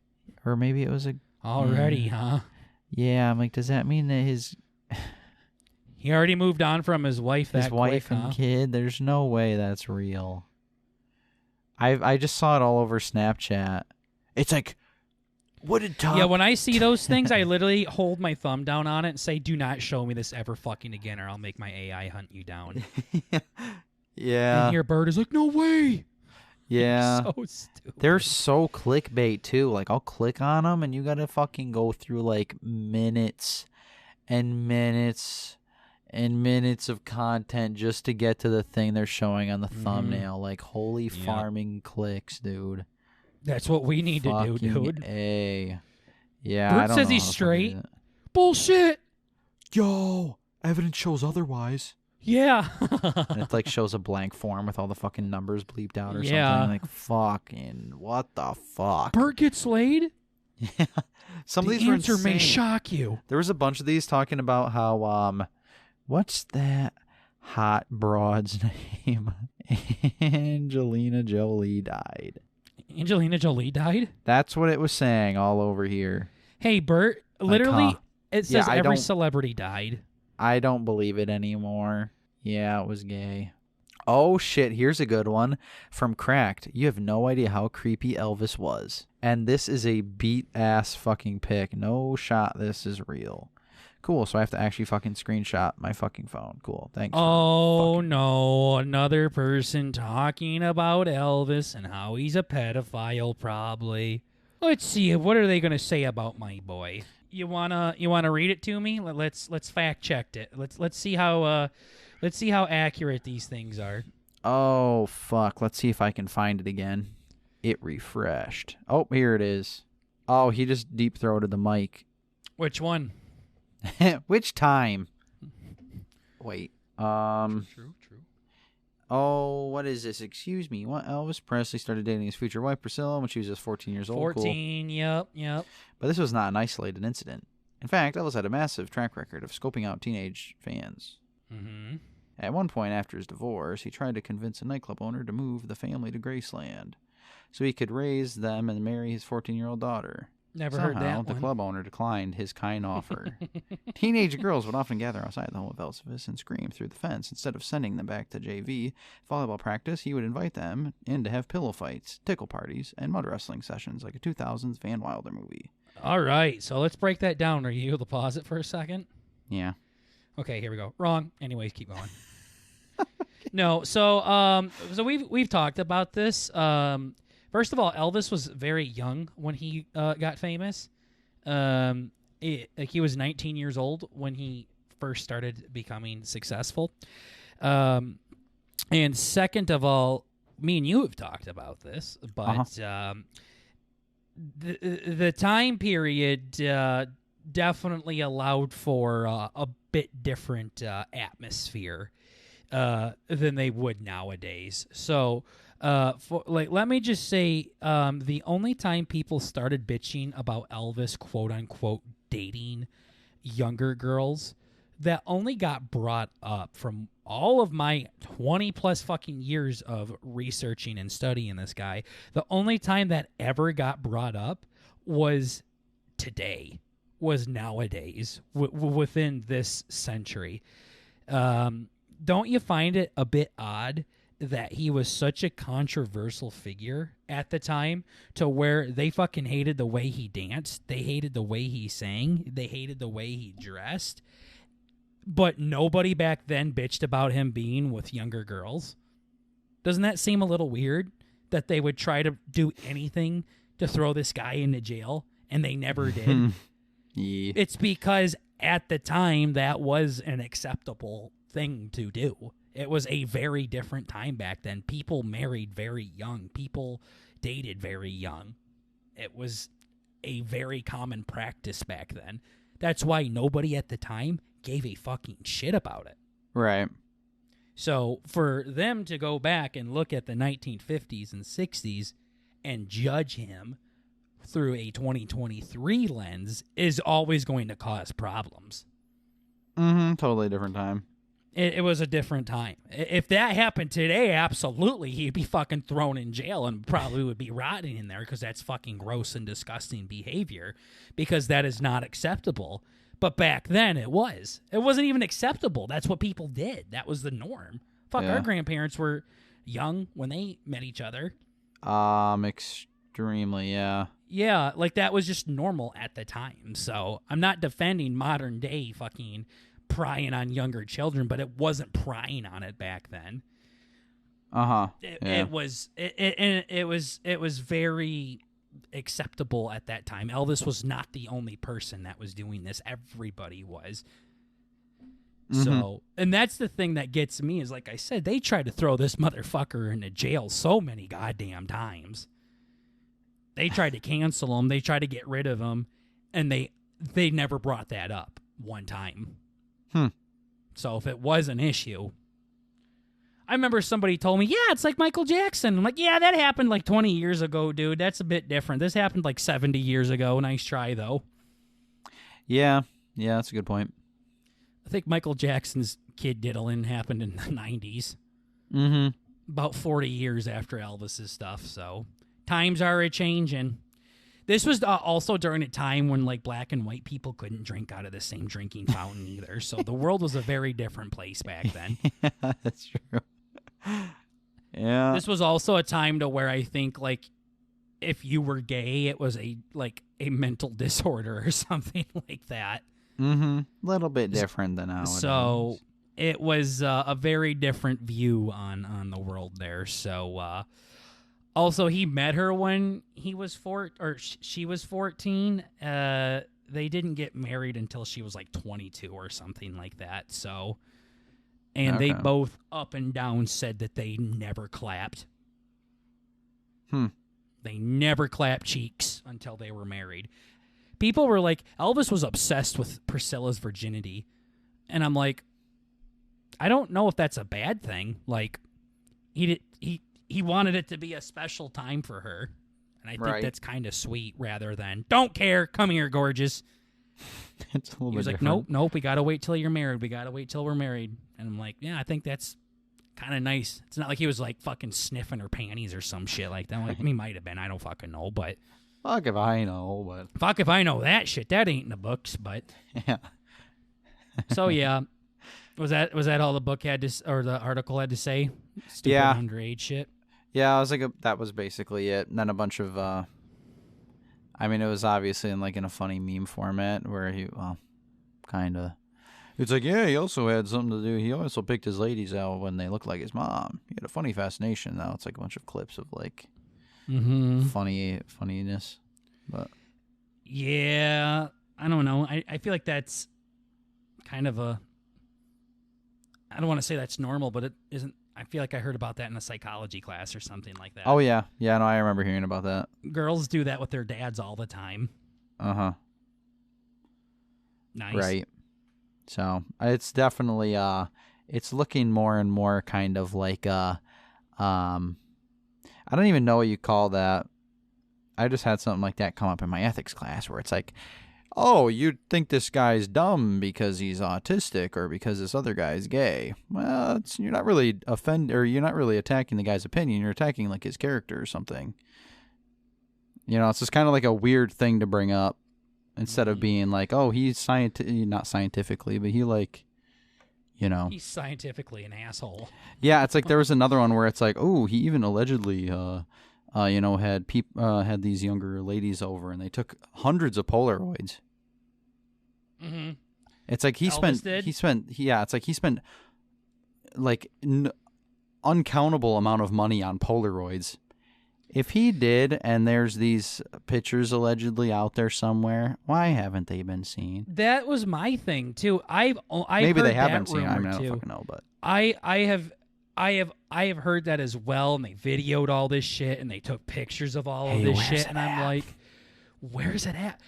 Speaker 1: Or maybe it was
Speaker 2: Already, huh?
Speaker 1: Yeah, I'm like, does that mean that his
Speaker 2: He already moved on from his wife that
Speaker 1: wife
Speaker 2: quick,
Speaker 1: and
Speaker 2: huh?
Speaker 1: kid? There's no way that's real. I just saw it all over Snapchat. It's like, what did Tom...
Speaker 2: Yeah, when I see those things, I literally hold my thumb down on it and say, do not show me this ever fucking again, or I'll make my AI hunt you down.
Speaker 1: Yeah.
Speaker 2: And here Bird is like, no way.
Speaker 1: Yeah.
Speaker 2: So stupid.
Speaker 1: They're so clickbait, too. Like, I'll click on them, and you gotta fucking go through, like, minutes and minutes and minutes of content just to get to the thing they're showing on the thumbnail. Like, holy farming clicks, dude.
Speaker 2: That's what we need to do, dude.
Speaker 1: A. Yeah,
Speaker 2: Bert
Speaker 1: I don't
Speaker 2: says
Speaker 1: know
Speaker 2: he's
Speaker 1: how to
Speaker 2: straight.
Speaker 1: fucking do
Speaker 2: Bullshit.
Speaker 1: Yo, evidence shows otherwise.
Speaker 2: Yeah.
Speaker 1: And it like shows a blank form with all the fucking numbers bleeped out or
Speaker 2: Yeah.
Speaker 1: something. Like, fucking, what the fuck?
Speaker 2: Bert gets laid?
Speaker 1: Yeah. Some
Speaker 2: The
Speaker 1: of these were
Speaker 2: answer may
Speaker 1: insane.
Speaker 2: shock you.
Speaker 1: There was a bunch of these talking about how, what's that hot broad's name? Angelina Jolie died.
Speaker 2: Angelina Jolie died?
Speaker 1: That's what it was saying all over here.
Speaker 2: Hey, Bert, literally,
Speaker 1: huh?
Speaker 2: it says
Speaker 1: I
Speaker 2: every
Speaker 1: don't-
Speaker 2: celebrity died.
Speaker 1: I don't believe it anymore. Yeah, it was gay. Oh, shit. Here's a good one from Cracked. You have no idea how creepy Elvis was. And this is a beat-ass fucking pic. No shot this is real. Cool, so I have to actually fucking screenshot my fucking phone. Cool, thanks.
Speaker 2: Oh, no. Another person talking about Elvis and how he's a pedophile, probably. Let's see. What are they going to say about my boy? You wanna read it to me? Let's fact check it. Let's see how accurate these things are.
Speaker 1: Oh, fuck. Let's see if I can find it again. It refreshed. Oh, here it is. Oh, he just deep-throated the mic.
Speaker 2: Which one?
Speaker 1: Which time? Wait.
Speaker 2: True.
Speaker 1: Oh, what is this? Excuse me. What? Elvis Presley started dating his future wife, Priscilla, when she was just 14 years old.
Speaker 2: 14,
Speaker 1: Cool.
Speaker 2: Yep.
Speaker 1: But this was not an isolated incident. In fact, Elvis had a massive track record of scoping out teenage fans.
Speaker 2: Mm-hmm.
Speaker 1: At one point after his divorce, he tried to convince a nightclub owner to move the family to Graceland so he could raise them and marry his 14-year-old daughter.
Speaker 2: Never
Speaker 1: Somehow,
Speaker 2: heard that
Speaker 1: the
Speaker 2: one.
Speaker 1: club owner declined his kind offer. Teenage girls would often gather outside the home of Elvis and scream through the fence. Instead of sending them back to JV volleyball practice, he would invite them in to have pillow fights, tickle parties, and mud wrestling sessions like a 2000s Van Wilder movie.
Speaker 2: All right, so let's break that down. Are you able to pause it for a second?
Speaker 1: Yeah.
Speaker 2: Okay, here we go. Wrong. Anyways, keep going. No, so we've talked about this. First of all, Elvis was very young when he got famous. He was 19 years old when he first started becoming successful. And second of all, me and you have talked about this, but the time period definitely allowed for a bit different atmosphere than they would nowadays. So, let me just say, the only time people started bitching about Elvis, quote unquote, dating younger girls, that only got brought up from all of my 20 plus fucking years of researching and studying this guy. The only time that ever got brought up was today, was nowadays, within this century. Don't you find it a bit odd that he was such a controversial figure at the time, to where they fucking hated the way he danced, they hated the way he sang, they hated the way he dressed, but nobody back then bitched about him being with younger girls? Doesn't that seem a little weird, that they would try to do anything to throw this guy into jail, and they never did?
Speaker 1: Yeah.
Speaker 2: It's because at the time that was an acceptable thing to do. It was a very different time back then. People married very young. People dated very young. It was a very common practice back then. That's why nobody at the time gave a fucking shit about it.
Speaker 1: Right.
Speaker 2: So for them to go back and look at the 1950s and 60s and judge him through a 2023 lens is always going to cause problems.
Speaker 1: Totally different time.
Speaker 2: It was a different time. If that happened today, absolutely, he'd be fucking thrown in jail and probably would be rotting in there, because that's fucking gross and disgusting behavior, because that is not acceptable. But back then, it was. It wasn't even acceptable. That's what people did. That was the norm. Fuck, our grandparents were young when they met each other.
Speaker 1: Extremely, yeah.
Speaker 2: Yeah, like that was just normal at the time. So I'm not defending modern day fucking prying on younger children, but it wasn't prying on it back then. It was very acceptable at that time. Elvis was not the only person that was doing this. Everybody was. So, and that's the thing that gets me is, like I said, they tried to throw this motherfucker into jail so many goddamn times. They tried to cancel him. They tried to get rid of him, and they never brought that up one time. So if it was an issue, I remember somebody told me, yeah, it's like Michael Jackson. I'm like, yeah, that happened like 20 years ago, dude. That's a bit different. This happened like 70 years ago. Nice try, though.
Speaker 1: Yeah, that's a good point.
Speaker 2: I think Michael Jackson's kid diddling happened in the 90s. About 40 years after Elvis's stuff, so times are a-changing. This was also during a time when, like, black and white people couldn't drink out of the same drinking fountain either. So the world was a very different place back then.
Speaker 1: Yeah, that's true. Yeah.
Speaker 2: This was also a time to where I think, like, if you were gay, it was a mental disorder or something like that.
Speaker 1: Little bit different than nowadays.
Speaker 2: So it was a very different view on the world there. So, also, he met her when he was she was 14. They didn't get married until she was like 22 or something like that. So, and they both up and down said that they never clapped. They never clapped cheeks until they were married. People were like, Elvis was obsessed with Priscilla's virginity. And I'm like, I don't know if that's a bad thing. Like, he wanted it to be a special time for her. And I think that's kind of sweet, rather than, don't care, come here, gorgeous.
Speaker 1: It's a little
Speaker 2: he was
Speaker 1: bit
Speaker 2: like,
Speaker 1: different.
Speaker 2: nope, we got to wait till you're married. We got to wait till we're married. And I'm like, yeah, I think that's kind of nice. It's not like he was like fucking sniffing her panties or some shit like that. Like, he might have been, I don't fucking know, but.
Speaker 1: Fuck if I know, but.
Speaker 2: Fuck if I know that shit. That ain't in the books, but.
Speaker 1: Yeah.
Speaker 2: So, yeah. Was that all the book had to, or the article had to say? Stupid underage shit.
Speaker 1: Yeah, I was like, that was basically it. And then a bunch of, I mean, it was obviously in a funny meme format where kind of. It's like, yeah, he also had something to do. He also picked his ladies out when they looked like his mom. He had a funny fascination. Now it's like a bunch of clips of like funniness. But
Speaker 2: yeah, I don't know. I feel like that's kind of a. I don't want to say that's normal, but it isn't. I feel like I heard about that in a psychology class or something like that.
Speaker 1: Oh, yeah. Yeah, no, I remember hearing about that.
Speaker 2: Girls do that with their dads all the time.
Speaker 1: Uh-huh.
Speaker 2: Nice.
Speaker 1: Right. So, it's definitely, it's looking more and more kind of like, I don't even know what you call that. I just had something like that come up in my ethics class where it's like, oh, you think this guy's dumb because he's autistic or because this other guy's gay. Well, you're not really you're not really attacking the guy's opinion. You're attacking like his character or something. You know, it's just kind of like a weird thing to bring up instead of being like, oh, he's not scientifically, but he like, you know.
Speaker 2: He's scientifically an asshole.
Speaker 1: Yeah, it's like there was another one where it's like, oh, he even allegedly had these younger ladies over and they took hundreds of Polaroids.
Speaker 2: Mm-hmm.
Speaker 1: It's like he spent like uncountable amount of money on Polaroids. If he did, and there's these pictures allegedly out there somewhere, why haven't they been seen?
Speaker 2: That was my thing too. I've
Speaker 1: maybe
Speaker 2: heard
Speaker 1: they haven't
Speaker 2: that
Speaker 1: seen. I mean, I don't
Speaker 2: too.
Speaker 1: fucking know, but
Speaker 2: I have heard that as well, and they videoed all this shit, and they took pictures of all of this shit, and I'm like, where's it at?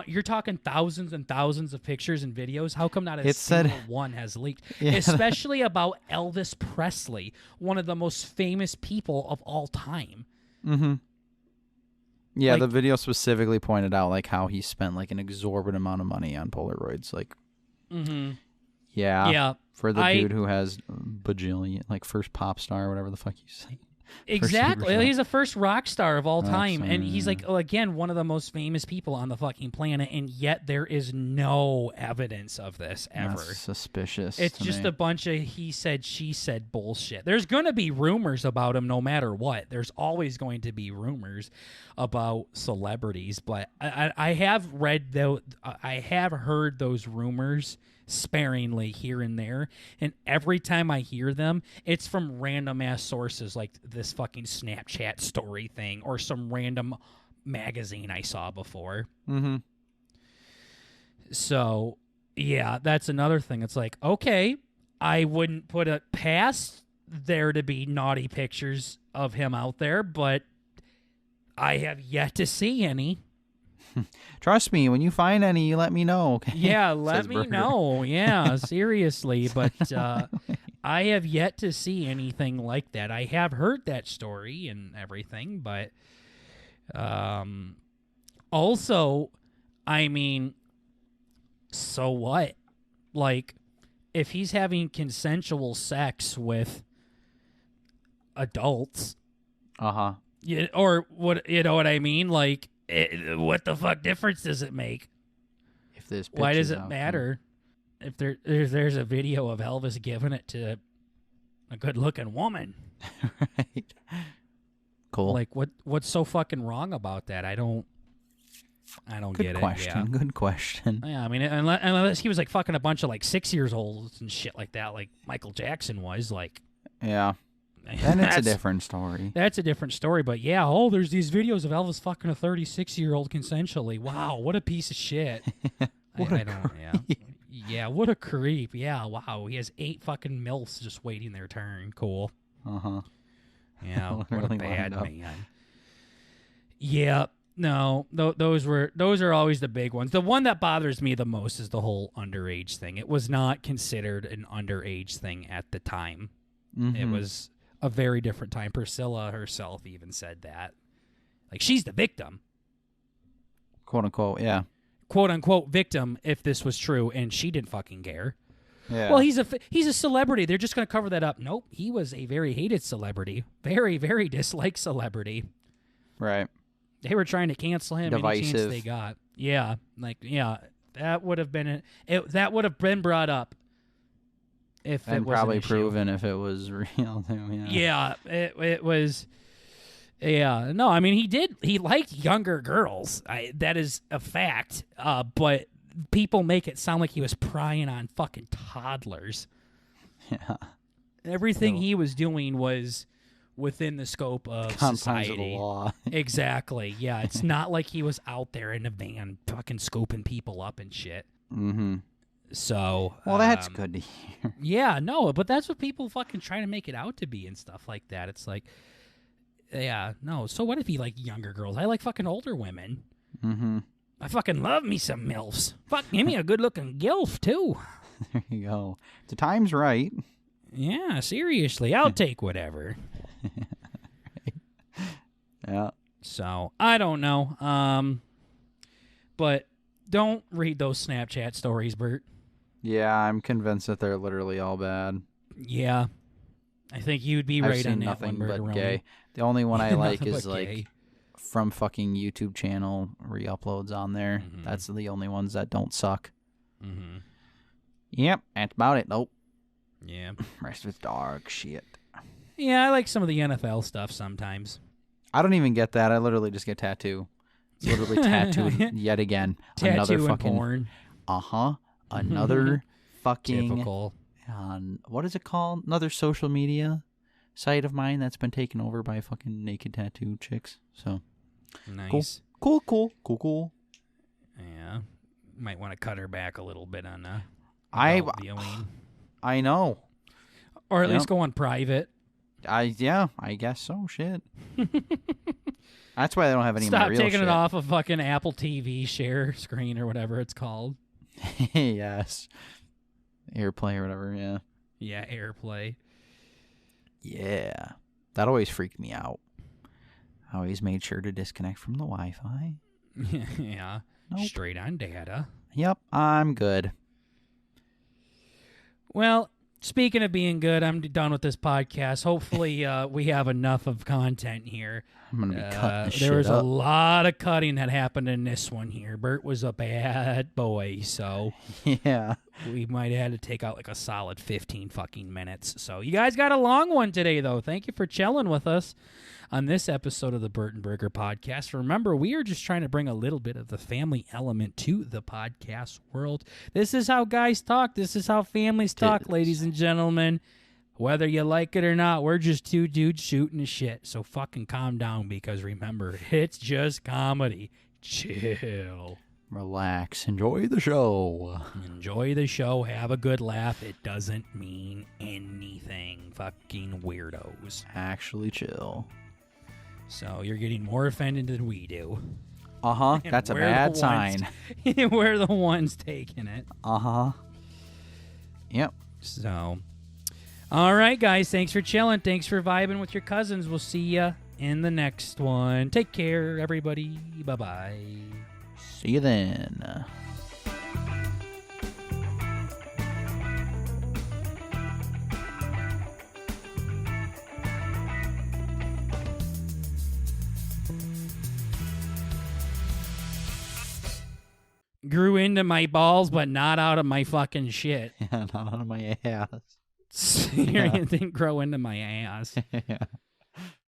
Speaker 2: You're talking thousands and thousands of pictures and videos. How come not a single one has leaked? Yeah. Especially about Elvis Presley, one of the most famous people of all time.
Speaker 1: Mm-hmm. Yeah, like, the video specifically pointed out like how he spent like an exorbitant amount of money on Polaroids. Like, yeah, for the dude who has bajillion, like first pop star, or whatever the fuck you say.
Speaker 2: Exactly. He's the first rock star of all time. And he's like, again, one of the most famous people on the fucking planet. And yet there is no evidence of this ever.
Speaker 1: That's suspicious.
Speaker 2: It's just a bunch of he said, she said bullshit. There's going to be rumors about him no matter what. There's always going to be rumors about celebrities. But I have read, though, I have heard those rumors sparingly here and there, and every time I hear them, it's from random ass sources like this fucking Snapchat story thing or some random magazine I saw before.
Speaker 1: Mm-hmm.
Speaker 2: So yeah, that's another thing. It's like, okay, I wouldn't put it past there to be naughty pictures of him out there, but I have yet to see any.
Speaker 1: Trust me, when you find any, you let me know. Okay?
Speaker 2: Yeah, let me know. Yeah, seriously. But I have yet to see anything like that. I have heard that story and everything, but also, I mean, so what? Like, if he's having consensual sex with adults, or what? You know what I mean? Like, what the fuck difference does it make?
Speaker 1: If there's
Speaker 2: why does it matter if there's a video of Elvis giving it to a good-looking woman?
Speaker 1: Right. Cool.
Speaker 2: Like, what's so fucking wrong about that? I don't get it. Yeah.
Speaker 1: Good question.
Speaker 2: Yeah, I mean, unless he was like fucking a bunch of like 6-year-olds and shit like that, like Michael Jackson was. Like,
Speaker 1: yeah. Then it's a different story.
Speaker 2: That's a different story, but yeah, there's these videos of Elvis fucking a 36-year-old consensually. Wow, what a piece of shit. Yeah, what a creep. Yeah, wow, he has 8 fucking MILFs just waiting their turn. Cool.
Speaker 1: Uh-huh.
Speaker 2: Yeah, what a bad man. Yeah, no, those are always the big ones. The one that bothers me the most is the whole underage thing. It was not considered an underage thing at the time.
Speaker 1: Mm-hmm.
Speaker 2: It was a very different time. Priscilla herself even said that. Like, she's the victim.
Speaker 1: Quote unquote, yeah.
Speaker 2: Quote unquote victim, if this was true, and she didn't fucking care.
Speaker 1: Yeah.
Speaker 2: Well, he's a celebrity. They're just going to cover that up. Nope, he was a very hated celebrity. Very, very disliked celebrity.
Speaker 1: Right.
Speaker 2: They were trying to cancel him
Speaker 1: Divisive.
Speaker 2: any chance they got. Yeah, like, yeah, that would have been that would have been brought up. If
Speaker 1: and
Speaker 2: it was
Speaker 1: probably
Speaker 2: an issue.
Speaker 1: Proven if it was real too.
Speaker 2: Yeah, it was. Yeah, no, I mean he liked younger girls. That is a fact. But people make it sound like he was prying on fucking toddlers.
Speaker 1: Yeah.
Speaker 2: Everything he was doing was within the scope of society.
Speaker 1: Of the law.
Speaker 2: Exactly. Yeah, it's not like he was out there in a van fucking scooping people up and shit.
Speaker 1: Mm-hmm.
Speaker 2: So,
Speaker 1: well, that's good to hear.
Speaker 2: Yeah, no, but that's what people fucking try to make it out to be and stuff like that. It's like, yeah, no. So what if you like younger girls? I like fucking older women.
Speaker 1: Mm-hmm.
Speaker 2: I fucking love me some MILFs. Fuck, give me a good-looking GILF, too.
Speaker 1: There you go. If the time's right.
Speaker 2: Yeah, seriously, I'll take whatever.
Speaker 1: Yeah.
Speaker 2: So, I don't know. But don't read those Snapchat stories, Bert.
Speaker 1: Yeah, I'm convinced that they're literally all bad.
Speaker 2: Yeah. I think you'd be
Speaker 1: I've
Speaker 2: right
Speaker 1: seen
Speaker 2: on that
Speaker 1: nothing
Speaker 2: one,
Speaker 1: but
Speaker 2: Bertaroni.
Speaker 1: gay. The only one I like
Speaker 2: Nothing
Speaker 1: is
Speaker 2: but
Speaker 1: like
Speaker 2: gay.
Speaker 1: from fucking YouTube channel re-uploads on there.
Speaker 2: Mhm.
Speaker 1: That's the only ones that don't suck.
Speaker 2: Mm-hmm.
Speaker 1: Yep, that's about it. Nope.
Speaker 2: Yeah.
Speaker 1: Rest of dog shit.
Speaker 2: Yeah, I like some of the NFL stuff sometimes.
Speaker 1: I don't even get that. I literally just get tattoo. It's literally tattooed yet again. Another
Speaker 2: Tattoo and
Speaker 1: fucking
Speaker 2: porn.
Speaker 1: Another fucking
Speaker 2: Typical.
Speaker 1: what is it called? Another social media site of mine that's been taken over by fucking naked tattoo chicks. So
Speaker 2: Nice.
Speaker 1: Cool.
Speaker 2: Yeah. Might want to cut her back a little bit on
Speaker 1: I
Speaker 2: viewing.
Speaker 1: I know.
Speaker 2: Or at
Speaker 1: Yep.
Speaker 2: least go on private.
Speaker 1: I guess so. Shit. That's why I don't have any of my
Speaker 2: Stop
Speaker 1: real
Speaker 2: taking
Speaker 1: shit.
Speaker 2: it off of fucking Apple TV share screen or whatever it's called.
Speaker 1: Yes. Airplay or whatever, yeah.
Speaker 2: Yeah, AirPlay.
Speaker 1: Yeah. That always freaked me out. I always made sure to disconnect from the Wi-Fi.
Speaker 2: Yeah.
Speaker 1: Nope.
Speaker 2: Straight on data.
Speaker 1: Yep, I'm good.
Speaker 2: Well, speaking of being good, I'm done with this podcast. Hopefully, we have enough of content here.
Speaker 1: I'm going to be cutting this shit
Speaker 2: There was a
Speaker 1: up.
Speaker 2: lot of cutting that happened in this one here. Bert was a bad boy, so
Speaker 1: Yeah.
Speaker 2: we might have had to take out like a solid 15 fucking minutes. So you guys got a long one today, though. Thank you for chilling with us on this episode of the Bert and Burger podcast. Remember, we are just trying to bring a little bit of the family element to the podcast world. This is how guys talk. This is how families talk, ladies and gentlemen. Whether you like it or not, we're just two dudes shooting the shit. So fucking calm down, because remember, it's just comedy. Chill.
Speaker 1: Relax. Enjoy the show.
Speaker 2: Enjoy the show. Have a good laugh. It doesn't mean anything. Fucking weirdos.
Speaker 1: Actually chill.
Speaker 2: So you're getting more offended than we do.
Speaker 1: Uh-huh.
Speaker 2: And
Speaker 1: That's a
Speaker 2: we're the
Speaker 1: bad
Speaker 2: ones-
Speaker 1: sign.
Speaker 2: We're the ones taking it.
Speaker 1: Uh-huh. Yep.
Speaker 2: So, all right, guys. Thanks for chilling. Thanks for vibing with your cousins. We'll see ya in the next one. Take care, everybody. Bye-bye.
Speaker 1: See you then.
Speaker 2: Grew into my balls, but not out of my fucking shit.
Speaker 1: Yeah, not out of my ass.
Speaker 2: You didn't grow into my ass.
Speaker 1: Yeah.